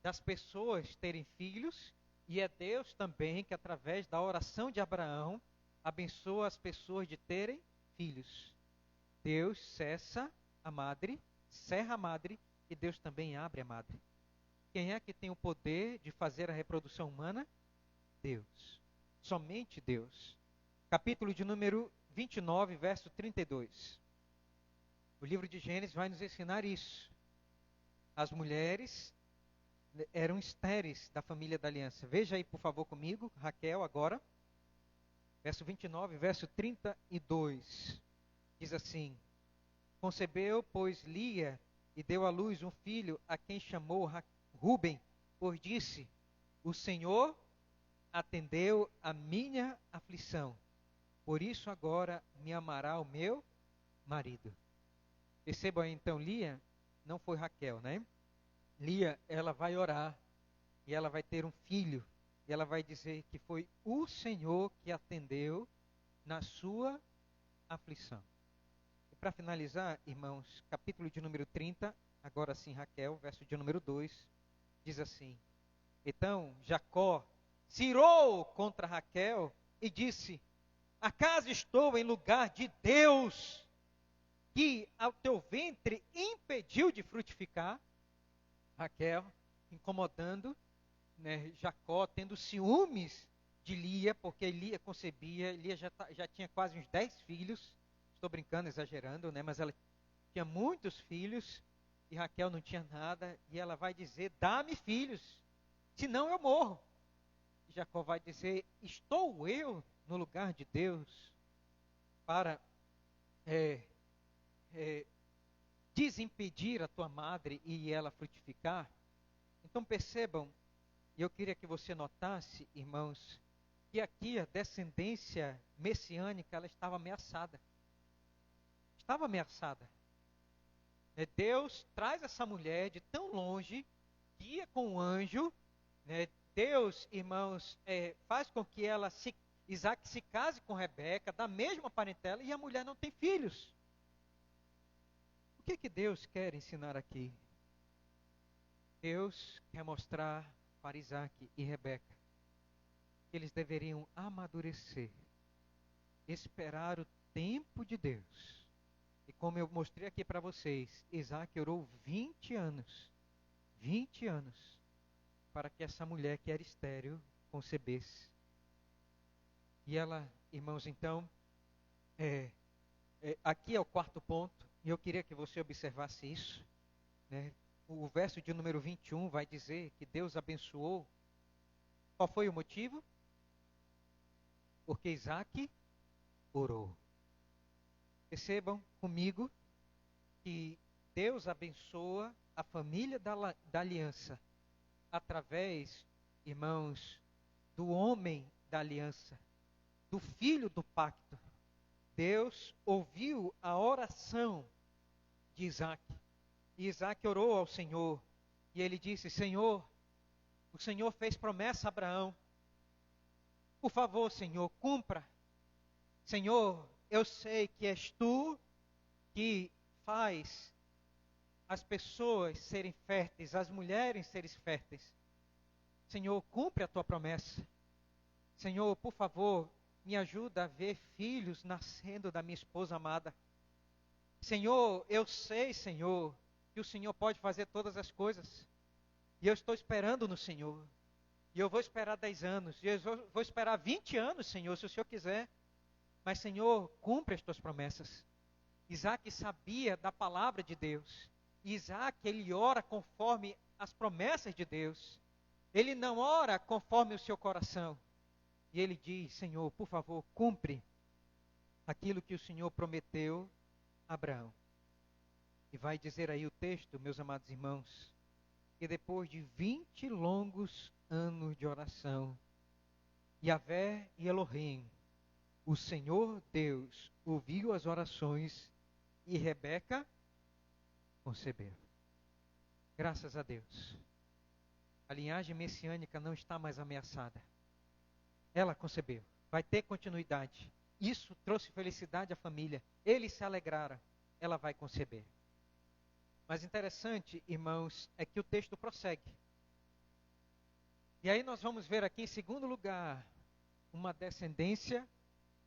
das pessoas terem filhos, e é Deus também que, através da oração de Abraão, abençoa as pessoas de terem filhos. Deus cerra a madre, e Deus também abre a madre. Quem é que tem o poder de fazer a reprodução humana? Deus. Somente Deus. Capítulo de número 29, verso 32. O livro de Gênesis vai nos ensinar isso. As mulheres eram estéreis da família da aliança. Veja aí, por favor, comigo, Raquel, agora. Verso 29, verso 32. Diz assim: Concebeu, pois, Lia, e deu à luz um filho, a quem chamou Ruben, pois disse: O Senhor atendeu a minha aflição, por isso agora me amará o meu marido. Percebam aí, então, Lia não foi Raquel, né? Lia, ela vai orar, e ela vai ter um filho, e ela vai dizer que foi o Senhor que atendeu na sua aflição. E para finalizar, irmãos, capítulo de número 30, agora sim Raquel, verso de número 2, diz assim: Então Jacó se irou contra Raquel e disse: Acaso estou em lugar de Deus, que ao teu ventre impediu de frutificar? Raquel, incomodando, né, Jacó, tendo ciúmes de Lia, porque Lia concebia, Lia já tinha quase uns 10 filhos, estou brincando, exagerando, né, mas ela tinha muitos filhos, e Raquel não tinha nada, e ela vai dizer: dá-me filhos, senão eu morro. E Jacó vai dizer: estou eu no lugar de Deus para desimpedir a tua madre e ela frutificar? Então percebam, e eu queria que você notasse, irmãos, que aqui a descendência messiânica, ela estava ameaçada. Estava ameaçada. Deus traz essa mulher de tão longe, guia com o anjo, né? Deus, irmãos, faz com que Isaac se case com Rebeca, da mesma parentela, e a mulher não tem filhos. O que Deus quer ensinar aqui? Deus quer mostrar para Isaac e Rebeca que eles deveriam amadurecer, esperar o tempo de Deus. E como eu mostrei aqui para vocês, Isaac orou 20 anos, para que essa mulher que era estéril concebesse. E ela, irmãos, então, aqui é o quarto ponto, e eu queria que você observasse isso, né? O verso de número 21 vai dizer que Deus abençoou. Qual foi o motivo? Porque Isaac orou. Percebam comigo que Deus abençoa a família da aliança através irmãos, do homem da aliança, do filho do pacto. Deus ouviu a oração de Isaac. E Isaac orou ao Senhor. E ele disse: Senhor, o Senhor fez promessa a Abraão. Por favor, Senhor, cumpra. Senhor, eu sei que és tu que faz as pessoas serem férteis, as mulheres serem férteis. Senhor, cumpre a tua promessa. Senhor, por favor, me ajuda a ver filhos nascendo da minha esposa amada. Senhor, eu sei, Senhor, que o Senhor pode fazer todas as coisas. E eu estou esperando no Senhor. E eu vou esperar 10 anos. E eu vou esperar 20 anos, Senhor, se o Senhor quiser. Mas, Senhor, cumpre as tuas promessas. Isaac sabia da palavra de Deus. Isaac, ele ora conforme as promessas de Deus. Ele não ora conforme o seu coração. E ele diz: Senhor, por favor, cumpre aquilo que o Senhor prometeu a Abraão. E vai dizer aí o texto, meus amados irmãos, que depois de 20 longos anos de oração, Yahvé e Elohim, o Senhor Deus, ouviu as orações e Rebeca concebeu. Graças a Deus. A linhagem messiânica não está mais ameaçada. Ela concebeu. Vai ter continuidade. Isso trouxe felicidade à família. Eles se alegraram. Ela vai conceber. Mas interessante, irmãos, é que o texto prossegue. E aí nós vamos ver aqui, em segundo lugar, uma descendência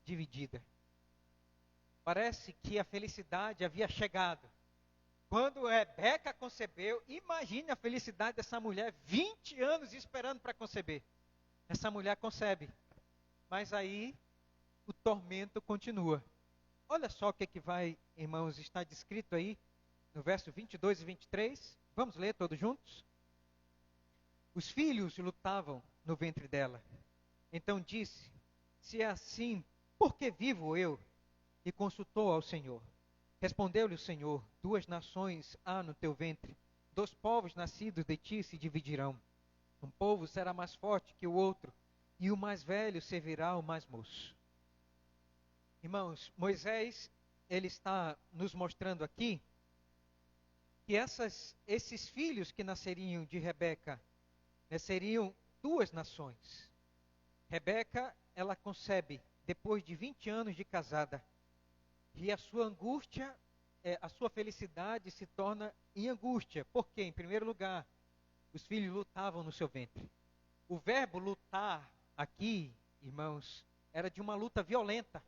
dividida. Parece que a felicidade havia chegado. Quando Rebeca concebeu, imagine a felicidade dessa mulher, 20 anos esperando para conceber. Essa mulher concebe. Mas aí o tormento continua. Olha só o que vai, irmãos, está descrito aí no verso 22 e 23. Vamos ler todos juntos? Os filhos lutavam no ventre dela. Então disse: se é assim, por que vivo eu? E consultou ao Senhor. Respondeu-lhe o Senhor: 2 nações há no teu ventre, 2 povos nascidos de ti se dividirão. Um povo será mais forte que o outro, e o mais velho servirá ao mais moço. Irmãos, Moisés, ele está nos mostrando aqui que esses filhos que nasceriam de Rebeca, seriam 2 nações. Rebeca, ela concebe depois de 20 anos de casada. E a sua angústia, a sua felicidade se torna em angústia. Por quê? Em primeiro lugar, os filhos lutavam no seu ventre. O verbo lutar aqui, irmãos, era de uma luta violenta.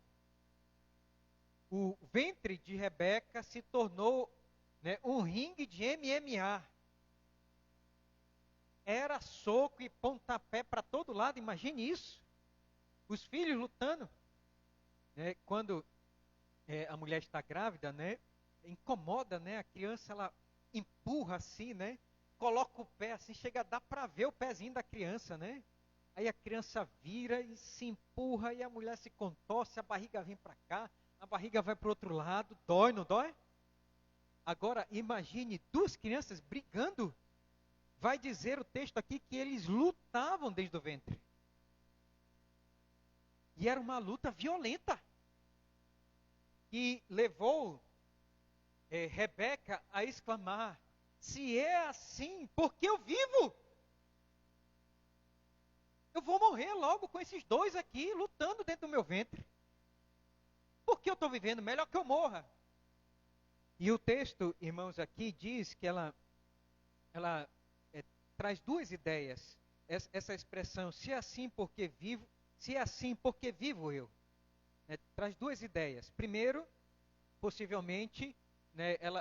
O ventre de Rebeca se tornou, um ringue de MMA. Era soco e pontapé para todo lado, imagine isso. Os filhos lutando. Quando a mulher está grávida, incomoda, a criança, ela empurra assim, coloca o pé assim, chega a dar para ver o pezinho da criança, Aí a criança vira e se empurra e a mulher se contorce, a barriga vem para cá, a barriga vai para o outro lado, dói, não dói? Agora, imagine 2 crianças brigando. Vai dizer o texto aqui que eles lutavam desde o ventre. E era uma luta violenta. E levou Rebeca a exclamar: se é assim, por que eu vivo? Eu vou morrer logo com esses 2 aqui, lutando dentro do meu ventre. Por que eu estou vivendo? Melhor que eu morra. E o texto, irmãos, aqui diz que ela traz 2 ideias. Essa expressão, se é assim, porque vivo, se é assim, porque vivo eu. Traz 2 ideias. Primeiro, possivelmente,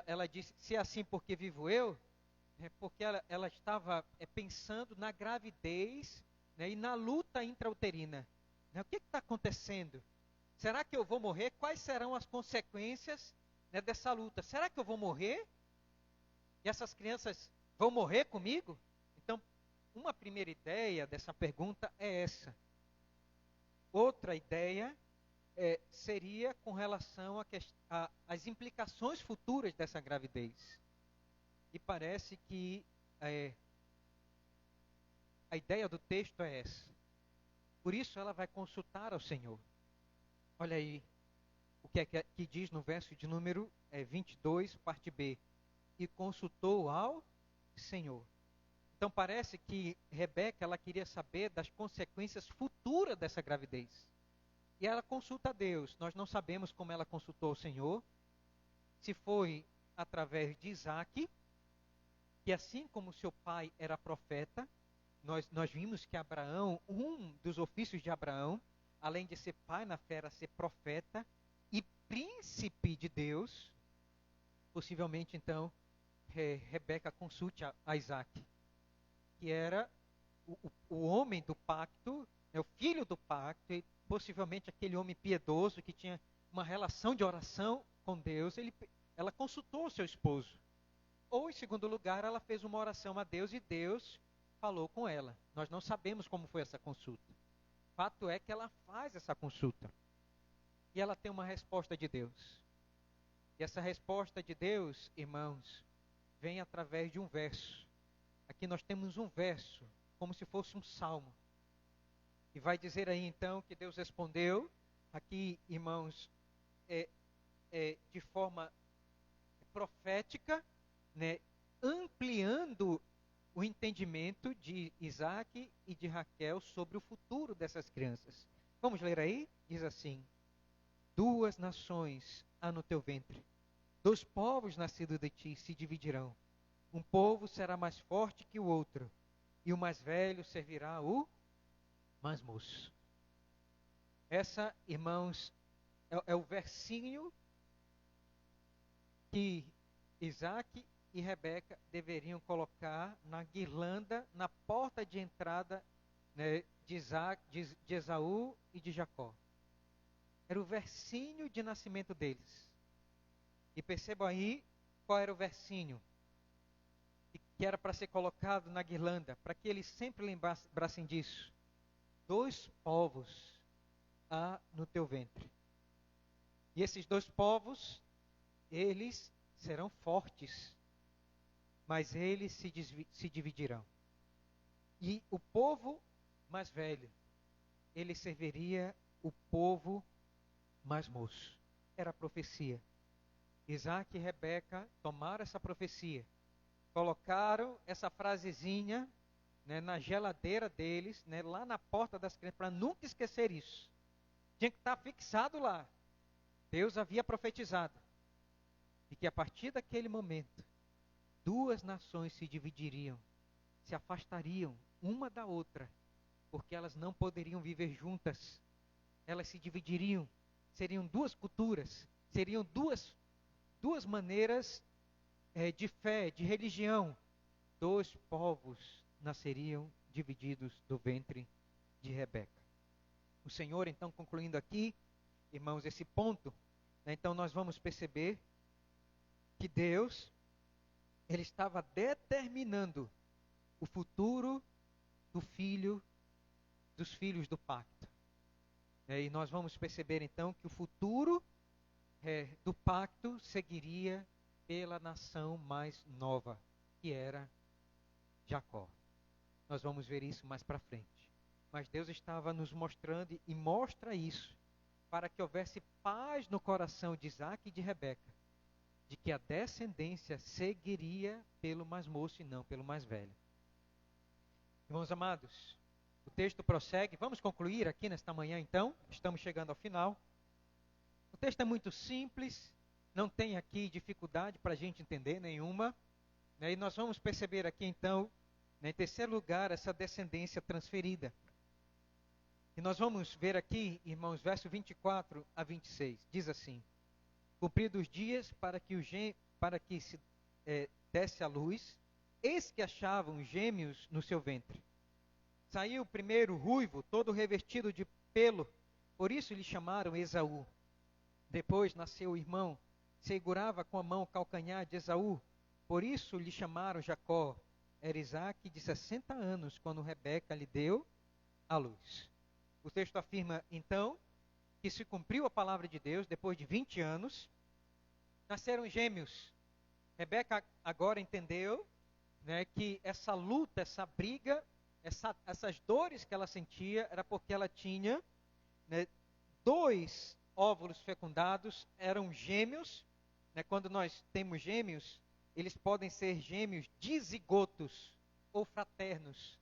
ela disse, se é assim, porque vivo eu, porque ela estava pensando na gravidez, e na luta intrauterina. O que está acontecendo? Será que eu vou morrer? Quais serão as consequências, dessa luta? Será que eu vou morrer? E essas crianças vão morrer comigo? Então, uma primeira ideia dessa pergunta é essa. Outra ideia seria com relação às implicações futuras dessa gravidez. E parece que A ideia do texto é essa. Por isso ela vai consultar ao Senhor. Olha aí o que diz no verso de número 22, parte B. E consultou ao Senhor. Então parece que Rebeca ela queria saber das consequências futuras dessa gravidez. E ela consulta a Deus. Nós não sabemos como ela consultou o Senhor. Se foi através de Isaac, que assim como seu pai era profeta, nós vimos que Abraão, um dos ofícios de Abraão, além de ser pai na fé, era ser profeta e príncipe de Deus. Possivelmente, então, Rebeca consulte a Isaac, que era o homem do pacto, o filho do pacto, e possivelmente aquele homem piedoso que tinha uma relação de oração com Deus. Ela consultou o seu esposo. Ou, em segundo lugar, ela fez uma oração a Deus e Deus falou com ela. Nós não sabemos como foi essa consulta. Fato é que ela faz essa consulta. E ela tem uma resposta de Deus. E essa resposta de Deus, irmãos, vem através de um verso. Aqui nós temos um verso, como se fosse um salmo. E vai dizer aí então que Deus respondeu, aqui, irmãos, de forma profética, né, ampliando o entendimento de Isaac e de Raquel sobre o futuro dessas crianças. Vamos ler aí? Diz assim: 2 nações há no teu ventre, 2 povos nascidos de ti se dividirão. Um povo será mais forte que o outro, e o mais velho servirá o mais moço. Essa, irmãos, é o versinho que Isaac e Rebeca deveriam colocar na guirlanda, na porta de entrada, né, de Esaú e de Jacó. Era o versinho de nascimento deles. E percebam aí qual era o versinho que era para ser colocado na guirlanda, para que eles sempre lembrassem disso. 2 povos há no teu ventre. E esses 2 povos, eles serão fortes, mas eles se dividirão. E o povo mais velho, ele serviria o povo mais moço. Era a profecia. Isaac e Rebeca tomaram essa profecia, colocaram essa frasezinha, né, na geladeira deles, né, lá na porta das crianças, para nunca esquecer isso. Tinha que estar fixado lá. Deus havia profetizado. E que a partir daquele momento, 2 nações se dividiriam, se afastariam uma da outra, porque elas não poderiam viver juntas. Elas se dividiriam, seriam 2 culturas, seriam duas maneiras de fé, de religião. 2 povos nasceriam divididos do ventre de Rebeca. O Senhor, então, concluindo aqui, irmãos, esse ponto, né, então nós vamos perceber que Deus, Ele estava determinando o futuro dos filhos do pacto. E nós vamos perceber então que o futuro do pacto seguiria pela nação mais nova, que era Jacó. Nós vamos ver isso mais para frente. Mas Deus estava nos mostrando e mostra isso para que houvesse paz no coração de Isaac e de Rebeca, de que a descendência seguiria pelo mais moço e não pelo mais velho. Irmãos amados, o texto prossegue. Vamos concluir aqui nesta manhã então. Estamos chegando ao final. O texto é muito simples, não tem aqui dificuldade para a gente entender nenhuma. E nós vamos perceber aqui então, em terceiro lugar, essa descendência transferida. E nós vamos ver aqui, irmãos, verso 24 a 26. Diz assim: cumpridos os dias para que se desse a luz, eis que achavam gêmeos no seu ventre. Saiu o primeiro ruivo, todo revestido de pelo, por isso lhe chamaram Esaú. Depois nasceu o irmão, segurava com a mão o calcanhar de Esaú, por isso lhe chamaram Jacó. Era Isaque de 60 anos, quando Rebeca lhe deu a luz. O texto afirma, então, que se cumpriu a palavra de Deus, depois de 20 anos, nasceram gêmeos. Rebeca agora entendeu, né, que essa luta, essa briga, essas dores que ela sentia era porque ela tinha, né, 2 óvulos fecundados, eram gêmeos. Né, quando nós temos gêmeos, eles podem ser gêmeos dizigotos ou fraternos.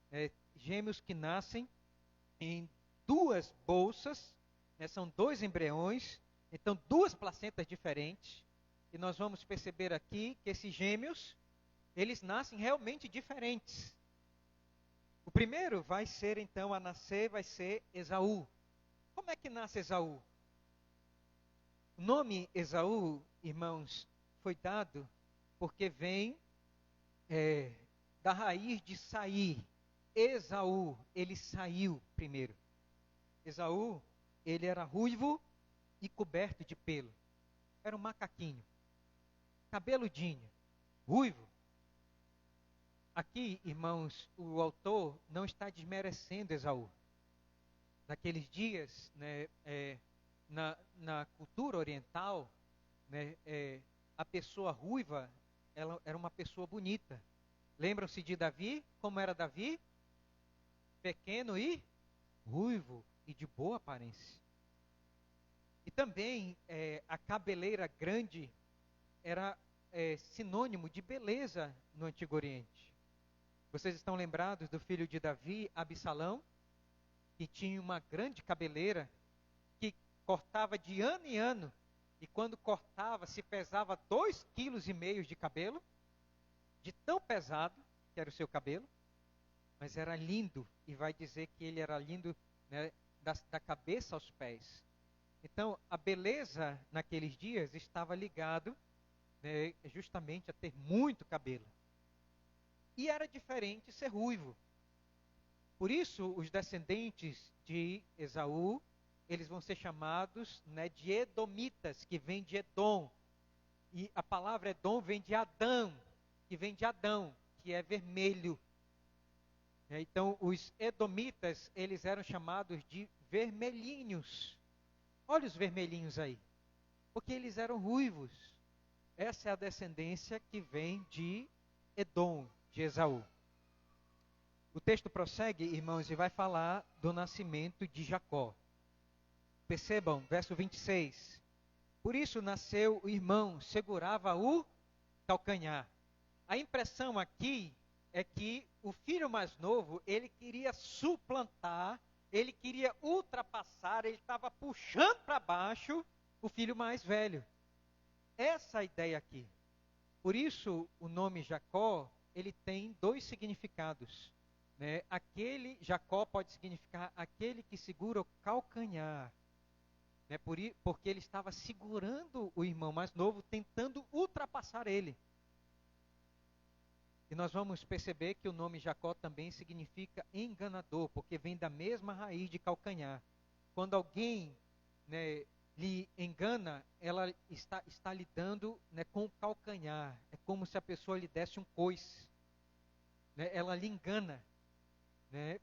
Né, gêmeos que nascem em 2 bolsas, né, são 2 embriões, então 2 placentas diferentes. E nós vamos perceber aqui que esses gêmeos, eles nascem realmente diferentes. O primeiro vai ser, então, a nascer, vai ser Esaú. Como é que nasce Esaú? O nome Esaú, irmãos, foi dado porque vem da raiz de sair. Esaú, ele saiu primeiro. Esaú, ele era ruivo e coberto de pelo. Era um macaquinho, cabeludinho, ruivo. Aqui, irmãos, o autor não está desmerecendo Esaú. Naqueles dias, né, na cultura oriental, né, a pessoa ruiva, ela era uma pessoa bonita. Lembram-se de Davi? Como era Davi? Pequeno e ruivo e de boa aparência. E também a cabeleira grande era sinônimo de beleza no Antigo Oriente. Vocês estão lembrados do filho de Davi, Absalão, que tinha uma grande cabeleira, que cortava de ano em ano, e quando cortava se pesava 2,5 kg de cabelo, de tão pesado que era o seu cabelo, mas era lindo, e vai dizer que ele era lindo, né, da cabeça aos pés. Então, a beleza naqueles dias estava ligado, né, justamente a ter muito cabelo. E era diferente ser ruivo. Por isso, os descendentes de Esaú, eles vão ser chamados, né, de Edomitas, que vem de Edom. E a palavra Edom vem de Adão, que vem de Adão, que é vermelho. Então, os Edomitas, eles eram chamados de vermelhinhos. Olha os vermelhinhos aí. Porque eles eram ruivos. Essa é a descendência que vem de Edom, de Esaú. O texto prossegue, irmãos, e vai falar do nascimento de Jacó. Percebam, verso 26. Por isso nasceu o irmão, segurava o calcanhar. A impressão aqui é que o filho mais novo, ele queria suplantar, ele queria ultrapassar, ele estava puxando para baixo o filho mais velho. Essa é a ideia aqui. Por isso, o nome Jacó, ele tem 2 significados. Né? Jacó pode significar aquele que segura o calcanhar. Né? Porque ele estava segurando o irmão mais novo, tentando ultrapassar ele. E nós vamos perceber que o nome Jacó também significa enganador, porque vem da mesma raiz de calcanhar. Quando alguém, né, lhe engana, ela está lidando, né, com o calcanhar. É como se a pessoa lhe desse um coice. Né? Ela lhe engana. Né?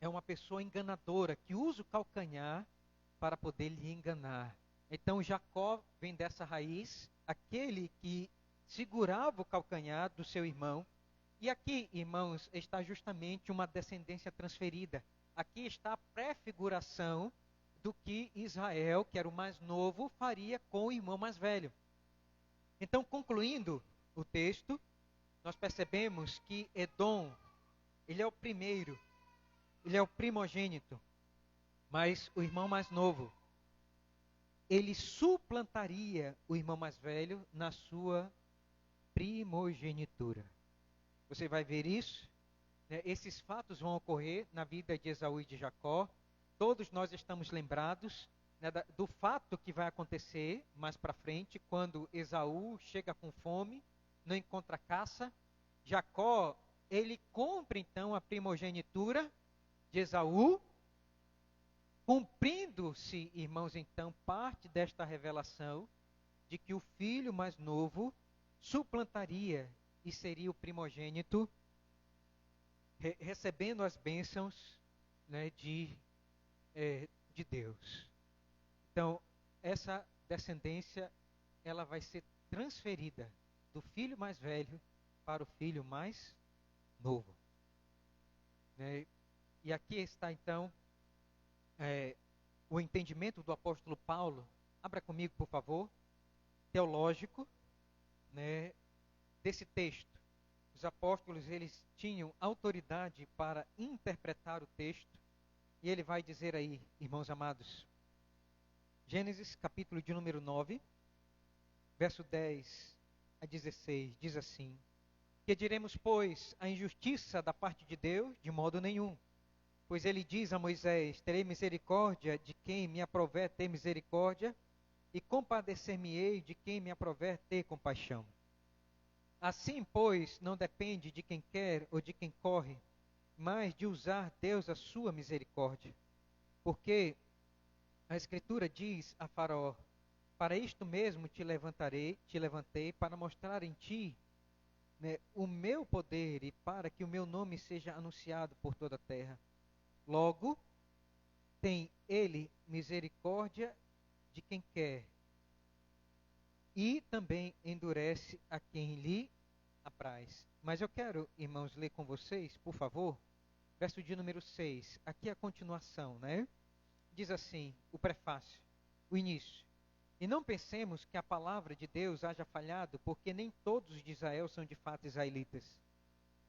É uma pessoa enganadora que usa o calcanhar para poder lhe enganar. Então Jacó vem dessa raiz, aquele que segurava o calcanhar do seu irmão. E aqui, irmãos, está justamente uma descendência transferida. Aqui está a prefiguração do que Israel, que era o mais novo, faria com o irmão mais velho. Então, concluindo o texto, nós percebemos que Edom, ele é o primeiro, ele é o primogênito, mas o irmão mais novo, ele suplantaria o irmão mais velho na sua primogenitura. Você vai ver isso, né? Esses fatos vão ocorrer na vida de Esaú e de Jacó. Todos nós estamos lembrados, né, do fato que vai acontecer mais para frente, quando Esaú chega com fome, não encontra caça. Jacó, ele compra então a primogenitura de Esaú, cumprindo-se, irmãos, então, parte desta revelação de que o filho mais novo suplantaria e seria o primogênito, recebendo as bênçãos, né, de Deus. Então, essa descendência, ela vai ser transferida do filho mais velho para o filho mais novo. né? E aqui está então o entendimento do apóstolo Paulo. Abra comigo, por favor, teológico, né, desse texto. Os apóstolos, eles tinham autoridade para interpretar o texto, e ele vai dizer aí, irmãos amados, Gênesis capítulo de número 9, verso 10 a 16, diz assim: que diremos, pois, a injustiça da parte de Deus? De modo nenhum. Pois ele diz a Moisés: terei misericórdia de quem me aprouver ter misericórdia, e compadecer-me-ei de quem me aprouver ter compaixão. Assim, pois, não depende de quem quer ou de quem corre, mas de usar Deus a sua misericórdia. Porque a Escritura diz a Faraó: para isto mesmo te levantei, para mostrar em ti, né, o meu poder, e para que o meu nome seja anunciado por toda a terra. Logo, tem ele misericórdia de quem quer, e também endurece a quem lhe apraz. Mas eu quero, irmãos, ler com vocês, por favor, verso de número 6. Aqui a continuação, né? Diz assim, o prefácio, o início. E não pensemos que a palavra de Deus haja falhado, porque nem todos de Israel são de fato israelitas.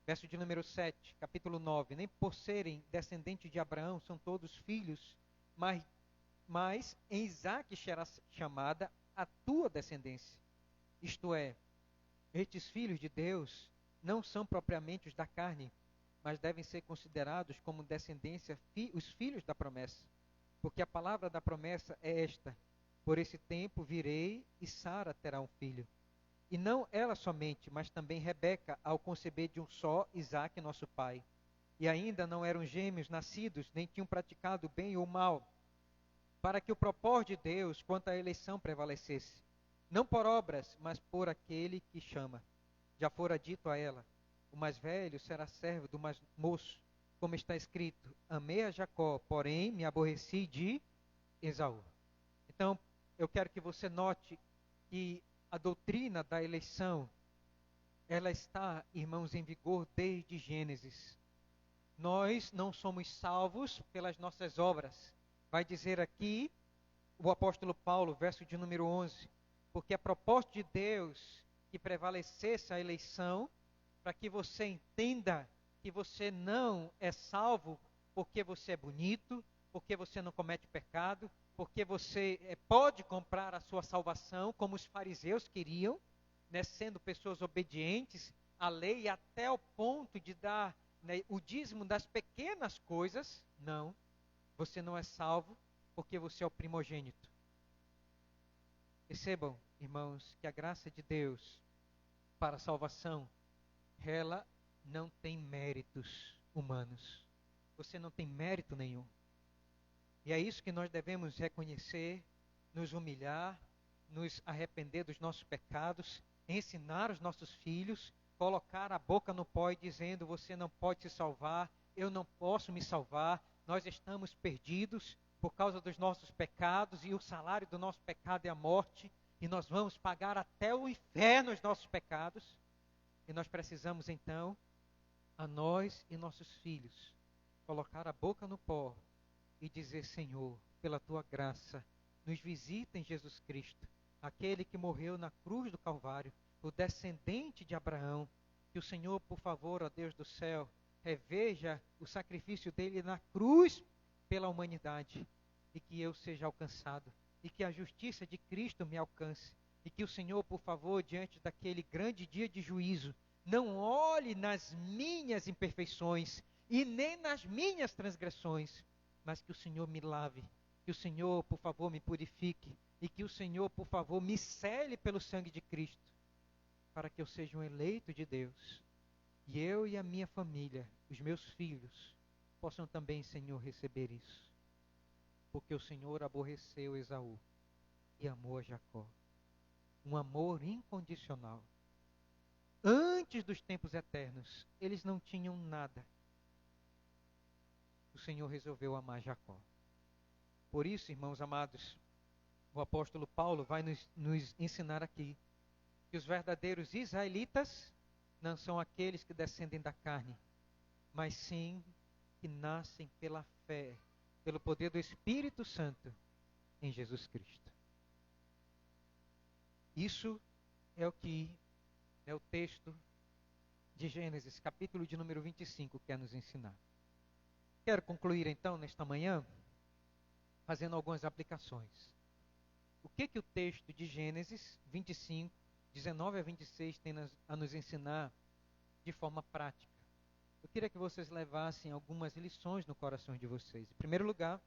Verso de número 7, capítulo 9. Nem por serem descendentes de Abraão são todos filhos, mas em Isaque será chamada a tua descendência. Isto é, estes filhos de Deus não são propriamente os da carne, mas devem ser considerados como descendência os filhos da promessa. Porque a palavra da promessa é esta: por esse tempo virei e Sara terá um filho. E não ela somente, mas também Rebeca, ao conceber de um só Isaque, nosso pai. E ainda não eram gêmeos nascidos, nem tinham praticado o bem ou o mal, para que o propósito de Deus quanto à eleição prevalecesse. Não por obras, mas por aquele que chama. Já fora dito a ela: o mais velho será servo do mais moço, como está escrito: amei a Jacó, porém me aborreci de Esaú. Então, eu quero que você note que a doutrina da eleição, ela está, irmãos, em vigor desde Gênesis. Nós não somos salvos pelas nossas obras. Vai dizer aqui o apóstolo Paulo, verso de número 11, porque a propósito de Deus que prevalecesse a eleição, para que você entenda que você não é salvo porque você é bonito, porque você não comete pecado, porque você pode comprar a sua salvação, como os fariseus queriam, né, sendo pessoas obedientes à lei até o ponto de dar, né, o dízimo das pequenas coisas. Não, você não é salvo porque você é o primogênito. Percebam, irmãos, que a graça de Deus para a salvação, ela não tem méritos humanos. Você não tem mérito nenhum. E é isso que nós devemos reconhecer, nos humilhar, nos arrepender dos nossos pecados, ensinar os nossos filhos, colocar a boca no pó e dizendo: você não pode se salvar, eu não posso me salvar, nós estamos perdidos por causa dos nossos pecados, e o salário do nosso pecado é a morte, e nós vamos pagar até o inferno os nossos pecados. E nós precisamos então, a nós e nossos filhos, colocar a boca no pó e dizer: Senhor, pela tua graça, nos visita em Jesus Cristo, aquele que morreu na cruz do Calvário, o descendente de Abraão. Que o Senhor, por favor, ó Deus do céu, reveja o sacrifício dele na cruz pela humanidade, e que eu seja alcançado, e que a justiça de Cristo me alcance, e que o Senhor, por favor, diante daquele grande dia de juízo, não olhe nas minhas imperfeições e nem nas minhas transgressões, mas que o Senhor me lave, que o Senhor, por favor, me purifique, e que o Senhor, por favor, me cele pelo sangue de Cristo, para que eu seja um eleito de Deus, e eu e a minha família, os meus filhos, possam também, Senhor, receber isso. Porque o Senhor aborreceu Esaú e amou a Jacó. Um amor incondicional. Antes dos tempos eternos, eles não tinham nada. O Senhor resolveu amar Jacó. Por isso, irmãos amados, o apóstolo Paulo vai nos ensinar aqui que os verdadeiros israelitas não são aqueles que descendem da carne, mas sim que nascem pela fé, pelo poder do Espírito Santo em Jesus Cristo. Isso é o que o texto de Gênesis, capítulo de número 25, quer nos ensinar. Quero concluir então, nesta manhã, fazendo algumas aplicações. O que o texto de Gênesis 25, 19 a 26 tem a nos ensinar de forma prática? Eu queria que vocês levassem algumas lições no coração de vocês. Em primeiro lugar,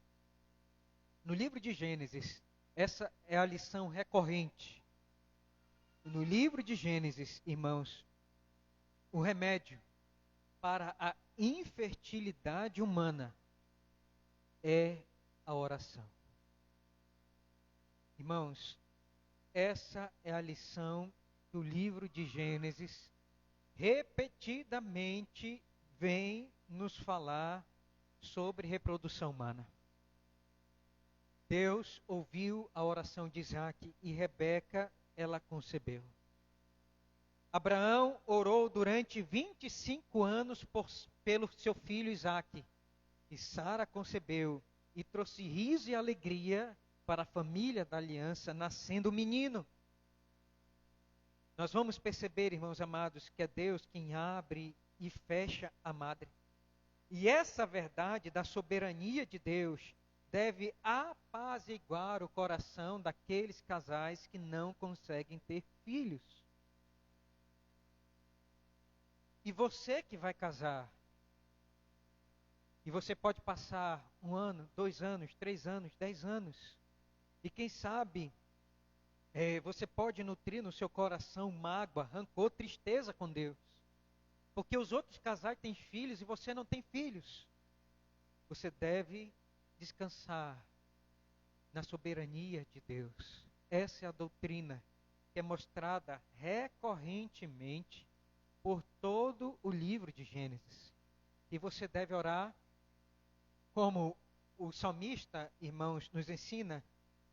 no livro de Gênesis, essa é a lição recorrente. No livro de Gênesis, irmãos, o remédio para a infertilidade humana é a oração. Irmãos, essa é a lição do livro de Gênesis, repetidamente vem nos falar sobre reprodução humana. Deus ouviu a oração de Isaac e Rebeca, ela concebeu. Abraão orou durante 25 anos pelo seu filho Isaac. E Sara concebeu e trouxe riso e alegria para a família da aliança, nascendo um menino. Nós vamos perceber, irmãos amados, que é Deus quem abre e fecha a madre. E essa verdade da soberania de Deus deve apaziguar o coração daqueles casais que não conseguem ter filhos. E você que vai casar, e você pode passar 1 ano, 2 anos, 3 anos, 10 anos, e quem sabe você pode nutrir no seu coração mágoa, rancor, tristeza com Deus. Porque os outros casais têm filhos e você não tem filhos. Você deve descansar na soberania de Deus. Essa é a doutrina que é mostrada recorrentemente por todo o livro de Gênesis. E você deve orar como o salmista, irmãos, nos ensina,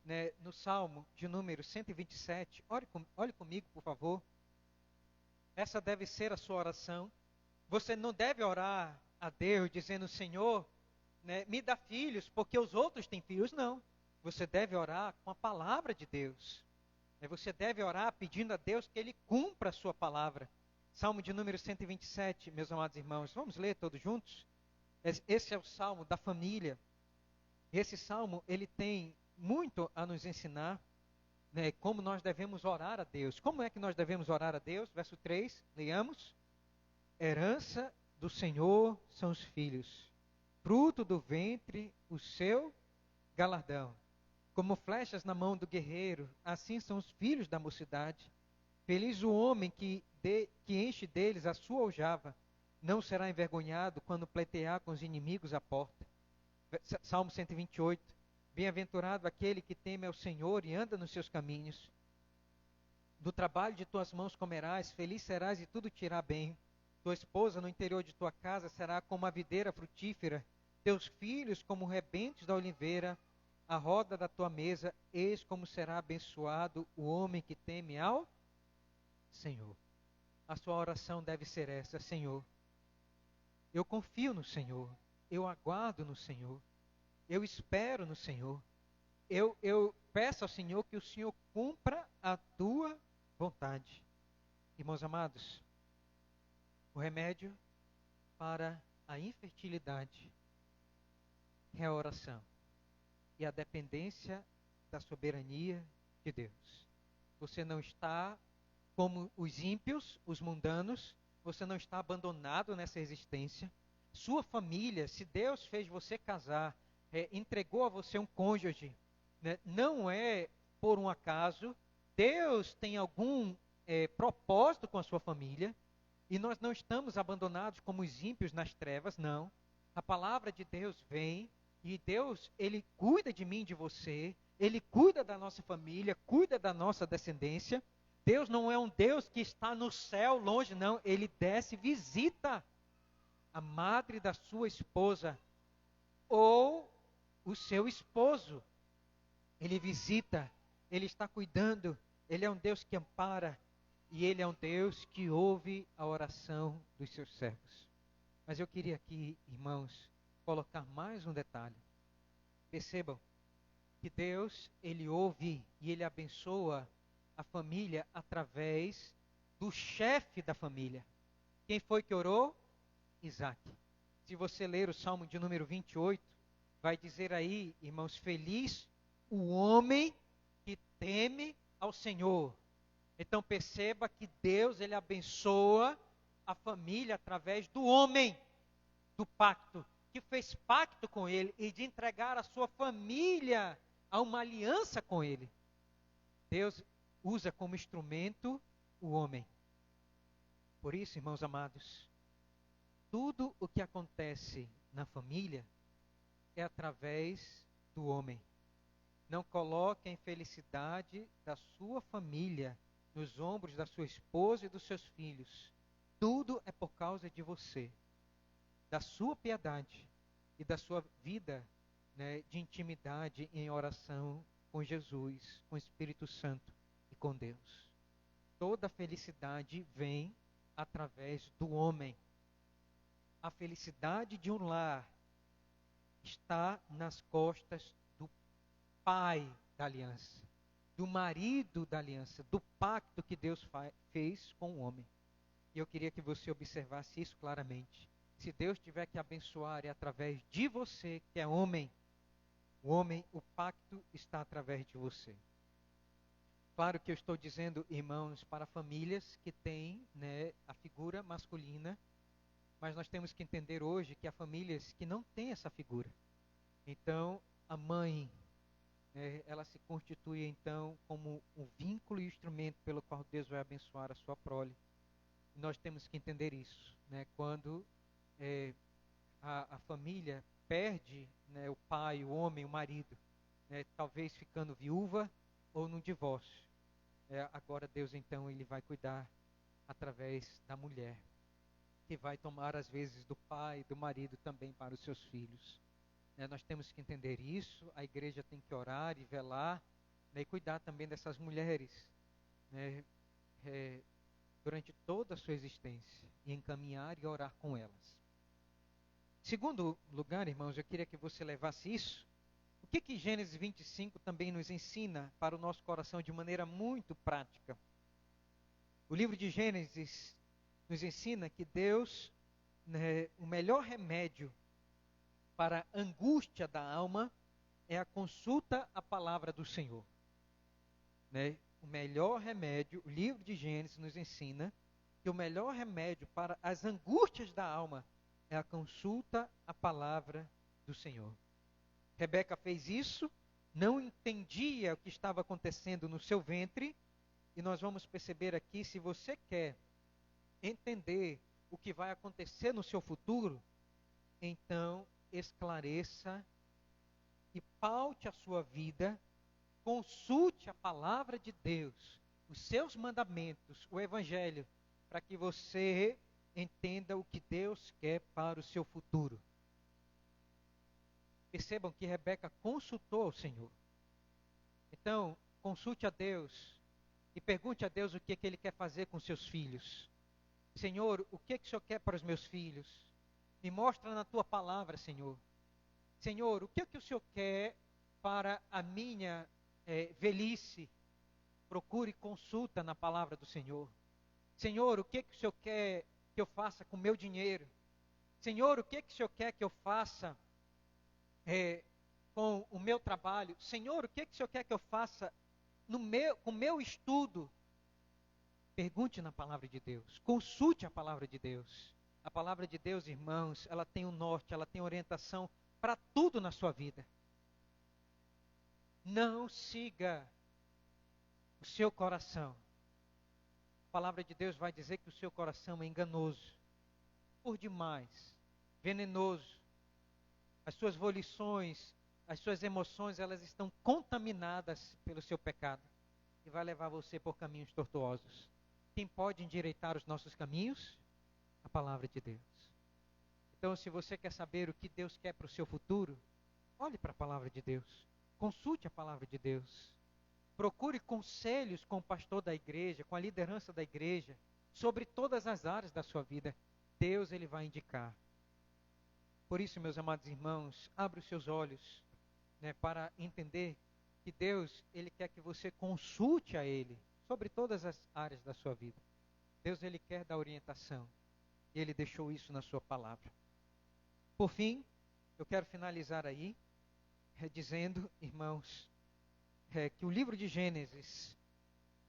né, no Salmo de número 127. Olhe comigo, por favor. Essa deve ser a sua oração. Você não deve orar a Deus dizendo, Senhor, né, me dá filhos, porque os outros têm filhos. Não. Você deve orar com a palavra de Deus. Você deve orar pedindo a Deus que Ele cumpra a sua palavra. Salmo de número 127, meus amados irmãos. Vamos ler todos juntos? Esse é o Salmo da família. Esse Salmo, ele tem muito a nos ensinar, né, como nós devemos orar a Deus. Como é que nós devemos orar a Deus? Verso 3, leiamos. Herança do Senhor são os filhos, fruto do ventre o seu galardão. Como flechas na mão do guerreiro, assim são os filhos da mocidade. Feliz o homem que enche deles a sua aljava, não será envergonhado quando pleitear com os inimigos à porta. Salmo 128. Bem-aventurado aquele que teme ao Senhor e anda nos seus caminhos. Do trabalho de tuas mãos comerás, feliz serás e tudo te irá bem. Tua esposa no interior de tua casa será como a videira frutífera, teus filhos como rebentes da oliveira, a roda da tua mesa, eis como será abençoado o homem que teme ao Senhor. A sua oração deve ser essa: Senhor, eu confio no Senhor, eu aguardo no Senhor, eu espero no Senhor, eu peço ao Senhor que o Senhor cumpra a tua vontade. Irmãos amados, o remédio para a infertilidade é a oração e a dependência da soberania de Deus. Você não está como os ímpios, os mundanos, você não está abandonado nessa existência. Sua família, se Deus fez você casar, entregou a você um cônjuge, né, não é por um acaso. Deus tem algum propósito com a sua família, e nós não estamos abandonados como os ímpios nas trevas, não. A palavra de Deus vem, e Deus, Ele cuida de mim e de você, Ele cuida da nossa família, cuida da nossa descendência. Deus não é um Deus que está no céu longe, não. Ele desce e visita a madre da sua esposa ou o seu esposo. Ele visita, Ele está cuidando, Ele é um Deus que ampara e Ele é um Deus que ouve a oração dos seus servos. Mas eu queria aqui, irmãos, colocar mais um detalhe. Percebam que Deus, Ele ouve e Ele abençoa a família através do chefe da família. Quem foi que orou? Isaac. Se você ler o Salmo de número 28, vai dizer aí, irmãos, feliz o homem que teme ao Senhor. Então perceba que Deus, Ele abençoa a família através do homem, do pacto, que fez pacto com Ele e de entregar a sua família a uma aliança com Ele. Deus usa como instrumento o homem. Por isso, irmãos amados, tudo o que acontece na família é através do homem. Não coloque a infelicidade da sua família nos ombros da sua esposa e dos seus filhos. Tudo é por causa de você, da sua piedade e da sua vida, né, de intimidade em oração com Jesus, com o Espírito Santo e com Deus. Toda felicidade vem através do homem. A felicidade de um lar está nas costas do pai da aliança, do marido da aliança, do pacto que Deus fez com o homem. E eu queria que você observasse isso claramente. Se Deus tiver que abençoar é através de você, que é homem, o pacto está através de você. Claro que eu estou dizendo, irmãos, para famílias que têm, né, a figura masculina, mas nós temos que entender hoje que há famílias que não têm essa figura. Então, a mãe, né, ela se constitui então como um vínculo e instrumento pelo qual Deus vai abençoar a sua prole. E nós temos que entender isso, né, quando a família perde, né, o pai, o homem, o marido, né, talvez ficando viúva ou no divórcio. Agora Deus então ele vai cuidar através da mulher, que vai tomar às vezes do pai, do marido também para os seus filhos. Nós temos que entender isso, a igreja tem que orar e velar, né, e cuidar também dessas mulheres, né, durante toda a sua existência, e encaminhar e orar com elas. Segundo lugar, irmãos, eu queria que você levasse isso. O que Gênesis 25 também nos ensina para o nosso coração de maneira muito prática? O livro de Gênesis nos ensina que Deus, né, o melhor remédio para a angústia da alma é a consulta à palavra do Senhor. Né? O melhor remédio, o livro de Gênesis nos ensina que o melhor remédio para as angústias da alma é a consulta à palavra do Senhor. Rebeca fez isso, não entendia o que estava acontecendo no seu ventre, e nós vamos perceber aqui, se você quer entender o que vai acontecer no seu futuro, então esclareça e paute a sua vida, consulte a palavra de Deus, os seus mandamentos, o Evangelho, para que você entenda o que Deus quer para o seu futuro. Percebam que Rebeca consultou o Senhor. Então, consulte a Deus e pergunte a Deus o que Ele quer fazer com seus filhos. Senhor, o que o Senhor quer para os meus filhos? Me mostra na Tua palavra, Senhor. Senhor, o que o Senhor quer para a minha velhice? Procure consulta na palavra do Senhor. Senhor, o que o Senhor quer que eu faça com o meu dinheiro? Senhor, o que o Senhor quer que eu faça com o meu trabalho? Senhor, o que o Senhor quer que eu faça com o meu estudo? Pergunte na palavra de Deus. Consulte a palavra de Deus. A palavra de Deus, irmãos, ela tem um norte, ela tem orientação para tudo na sua vida. Não siga o seu coração. A palavra de Deus vai dizer que o seu coração é enganoso, por demais, venenoso. As suas volições, as suas emoções, elas estão contaminadas pelo seu pecado e vai levar você por caminhos tortuosos. Quem pode endireitar os nossos caminhos? A palavra de Deus. Então, se você quer saber o que Deus quer para o seu futuro, olhe para a palavra de Deus. Consulte a palavra de Deus. Procure conselhos com o pastor da igreja, com a liderança da igreja, sobre todas as áreas da sua vida. Deus, Ele vai indicar. Por isso, meus amados irmãos, abra os seus olhos, né, para entender que Deus, Ele quer que você consulte a Ele sobre todas as áreas da sua vida. Deus, Ele quer dar orientação. E Ele deixou isso na sua palavra. Por fim, eu quero finalizar aí, dizendo, irmãos, que o livro de Gênesis,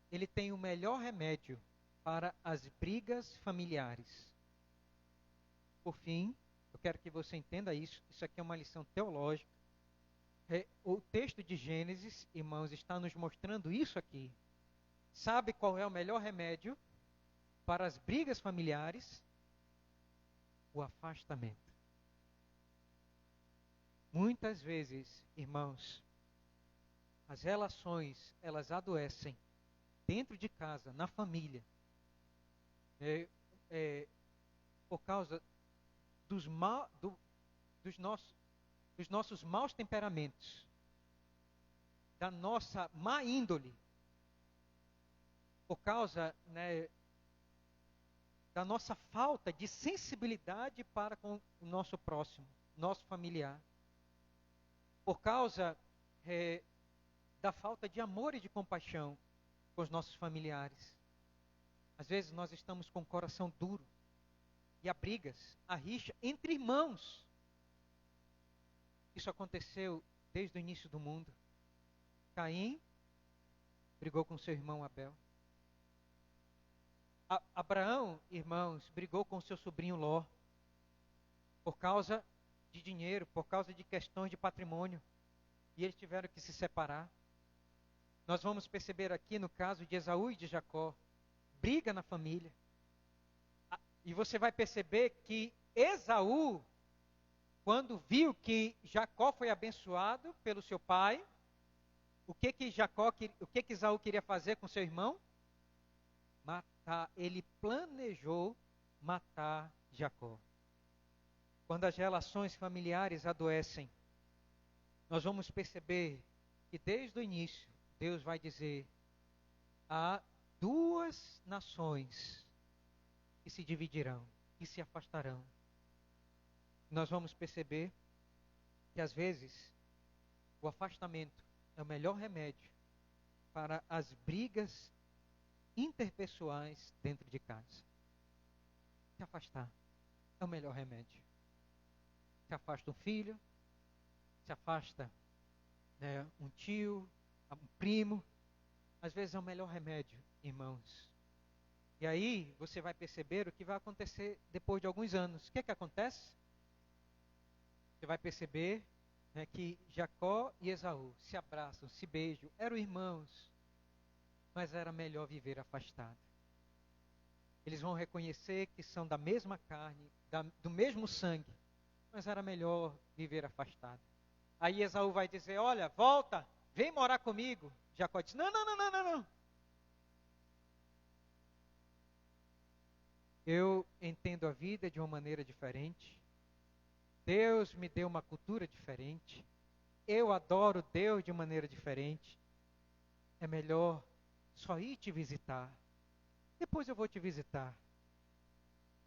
ele tem o melhor remédio para as brigas familiares. Por fim, eu quero que você entenda isso. Isso aqui é uma lição teológica. O texto de Gênesis, irmãos, está nos mostrando isso aqui. Sabe qual é o melhor remédio para as brigas familiares? O afastamento. Muitas vezes, irmãos, as relações, elas adoecem dentro de casa, na família, por causa dos nossos maus temperamentos, da nossa má índole, por causa, né, da nossa falta de sensibilidade para com o nosso próximo, nosso familiar, por causa da falta de amor e de compaixão com os nossos familiares. Às vezes nós estamos com o coração duro e há brigas, há rixa entre irmãos. Isso aconteceu desde o início do mundo. Caim brigou com seu irmão Abel. Abraão, irmãos, brigou com seu sobrinho Ló por causa de dinheiro, por causa de questões de patrimônio. E eles tiveram que se separar. Nós vamos perceber aqui no caso de Esaú e de Jacó, briga na família. E você vai perceber que Esaú, quando viu que Jacó foi abençoado pelo seu pai, o que Esaú queria fazer com seu irmão? Matar. Ele planejou matar Jacó. Quando as relações familiares adoecem, nós vamos perceber que desde o início, Deus vai dizer, há duas nações que se dividirão, que se afastarão. Nós vamos perceber que às vezes o afastamento é o melhor remédio para as brigas interpessoais dentro de casa. Se afastar é o melhor remédio. Se afasta um filho, se afasta, né, um tio, um primo. Às vezes é o melhor remédio, irmãos. E aí você vai perceber o que vai acontecer depois de alguns anos. O que é que acontece? Você vai perceber, né, que Jacó e Esaú se abraçam, se beijam, eram irmãos, mas era melhor viver afastado. Eles vão reconhecer que são da mesma carne, do mesmo sangue, mas era melhor viver afastado. Aí Esaú vai dizer, olha, volta, vem morar comigo. Jacó diz, não. Eu entendo a vida de uma maneira diferente. Deus me deu uma cultura diferente. Eu adoro Deus de maneira diferente. É melhor só ir te visitar. Depois eu vou te visitar.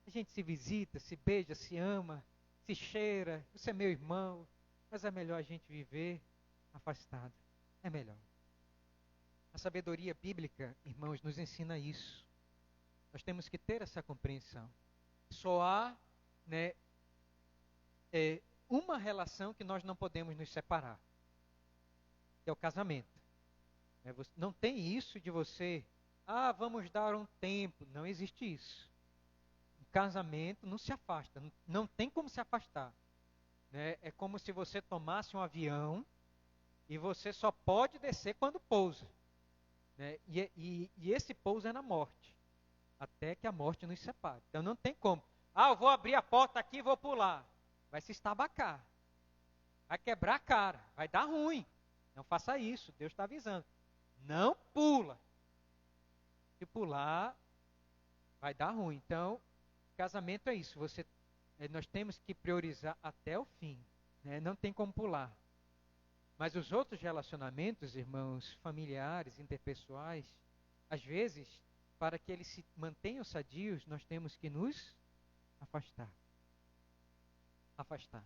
A gente se visita, se beija, se ama, se cheira. Você é meu irmão. Mas é melhor a gente viver afastado. É melhor. A sabedoria bíblica, irmãos, nos ensina isso. Nós temos que ter essa compreensão. Só há, né, uma relação que nós não podemos nos separar. Que é o casamento. Não tem isso de você, vamos dar um tempo. Não existe isso. O casamento não se afasta. Não tem como se afastar. Né? É como se você tomasse um avião e você só pode descer quando pousa. Né? E esse pouso é na morte. Até que a morte nos separe. Então não tem como. Eu vou abrir a porta aqui e vou pular. Vai se estabacar. Vai quebrar a cara. Vai dar ruim. Não faça isso. Deus está avisando. Não pula. Se pular, vai dar ruim. Então, casamento é isso. Nós temos que priorizar até o fim. Né? Não tem como pular. Mas os outros relacionamentos, irmãos, familiares, interpessoais, às vezes, para que eles se mantenham sadios, nós temos que nos afastar. afastar.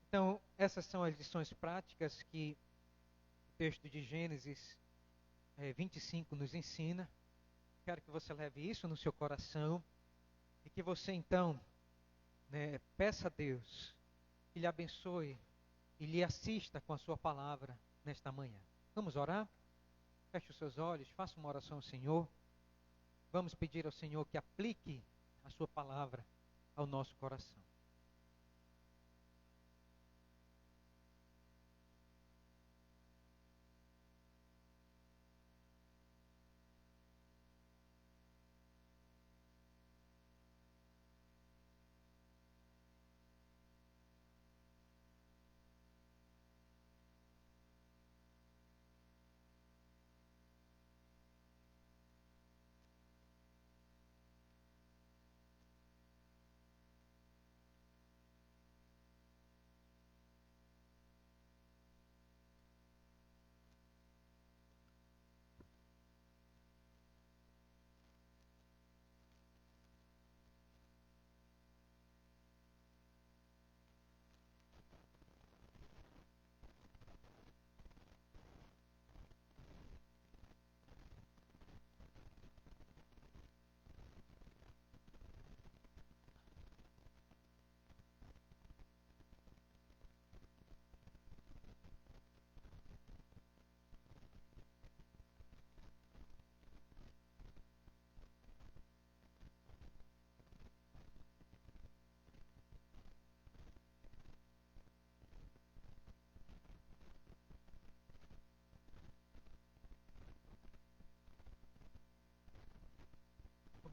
Então, essas são as lições práticas que o texto de Gênesis 25 nos ensina. Quero que você leve isso no seu coração e que você então peça a Deus que lhe abençoe e lhe assista com a sua palavra nesta manhã. Vamos orar? Feche os seus olhos, faça uma oração ao Senhor. Vamos pedir ao Senhor que aplique a sua palavra ao nosso coração.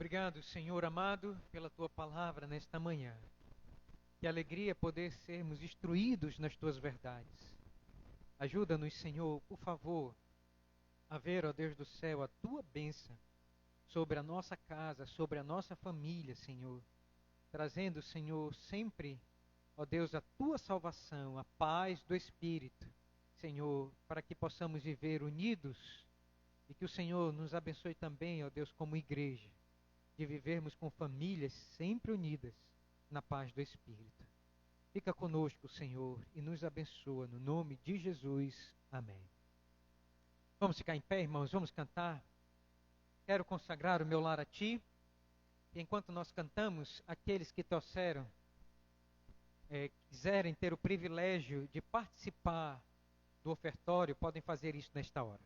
Obrigado, Senhor amado, pela Tua palavra nesta manhã. Que alegria poder sermos instruídos nas Tuas verdades. Ajuda-nos, Senhor, por favor, a ver, ó Deus do céu, a Tua bênção sobre a nossa casa, sobre a nossa família, Senhor. Trazendo, Senhor, sempre, ó Deus, a Tua salvação, a paz do Espírito, Senhor, para que possamos viver unidos e que o Senhor nos abençoe também, ó Deus, como igreja, de vivermos com famílias sempre unidas na paz do Espírito. Fica conosco, Senhor, e nos abençoa, no nome de Jesus. Amém. Vamos ficar em pé, irmãos, vamos cantar. Quero consagrar o meu lar a Ti. E enquanto nós cantamos, aqueles que trouxeram, quiserem ter o privilégio de participar do ofertório, podem fazer isso nesta hora.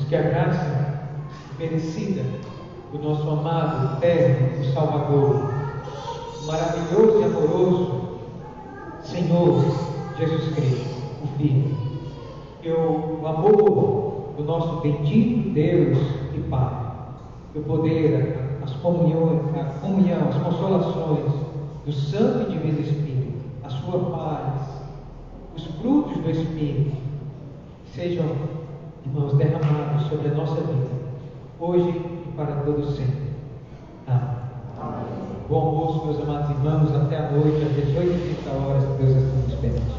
Que a graça merecida do nosso amado, eterno, o Salvador, maravilhoso e amoroso Senhor Jesus Cristo, o Filho, que o amor do nosso bendito Deus e Pai, que o poder, as comunhões, a comunhão, as consolações do Santo e Divino Espírito, a sua paz, os frutos do Espírito, sejam, irmãos, derramados sobre a nossa vida, hoje e para todos sempre. Amém. Bom almoço, meus amados irmãos, até a noite, às 18h30, Deus assim nos permite.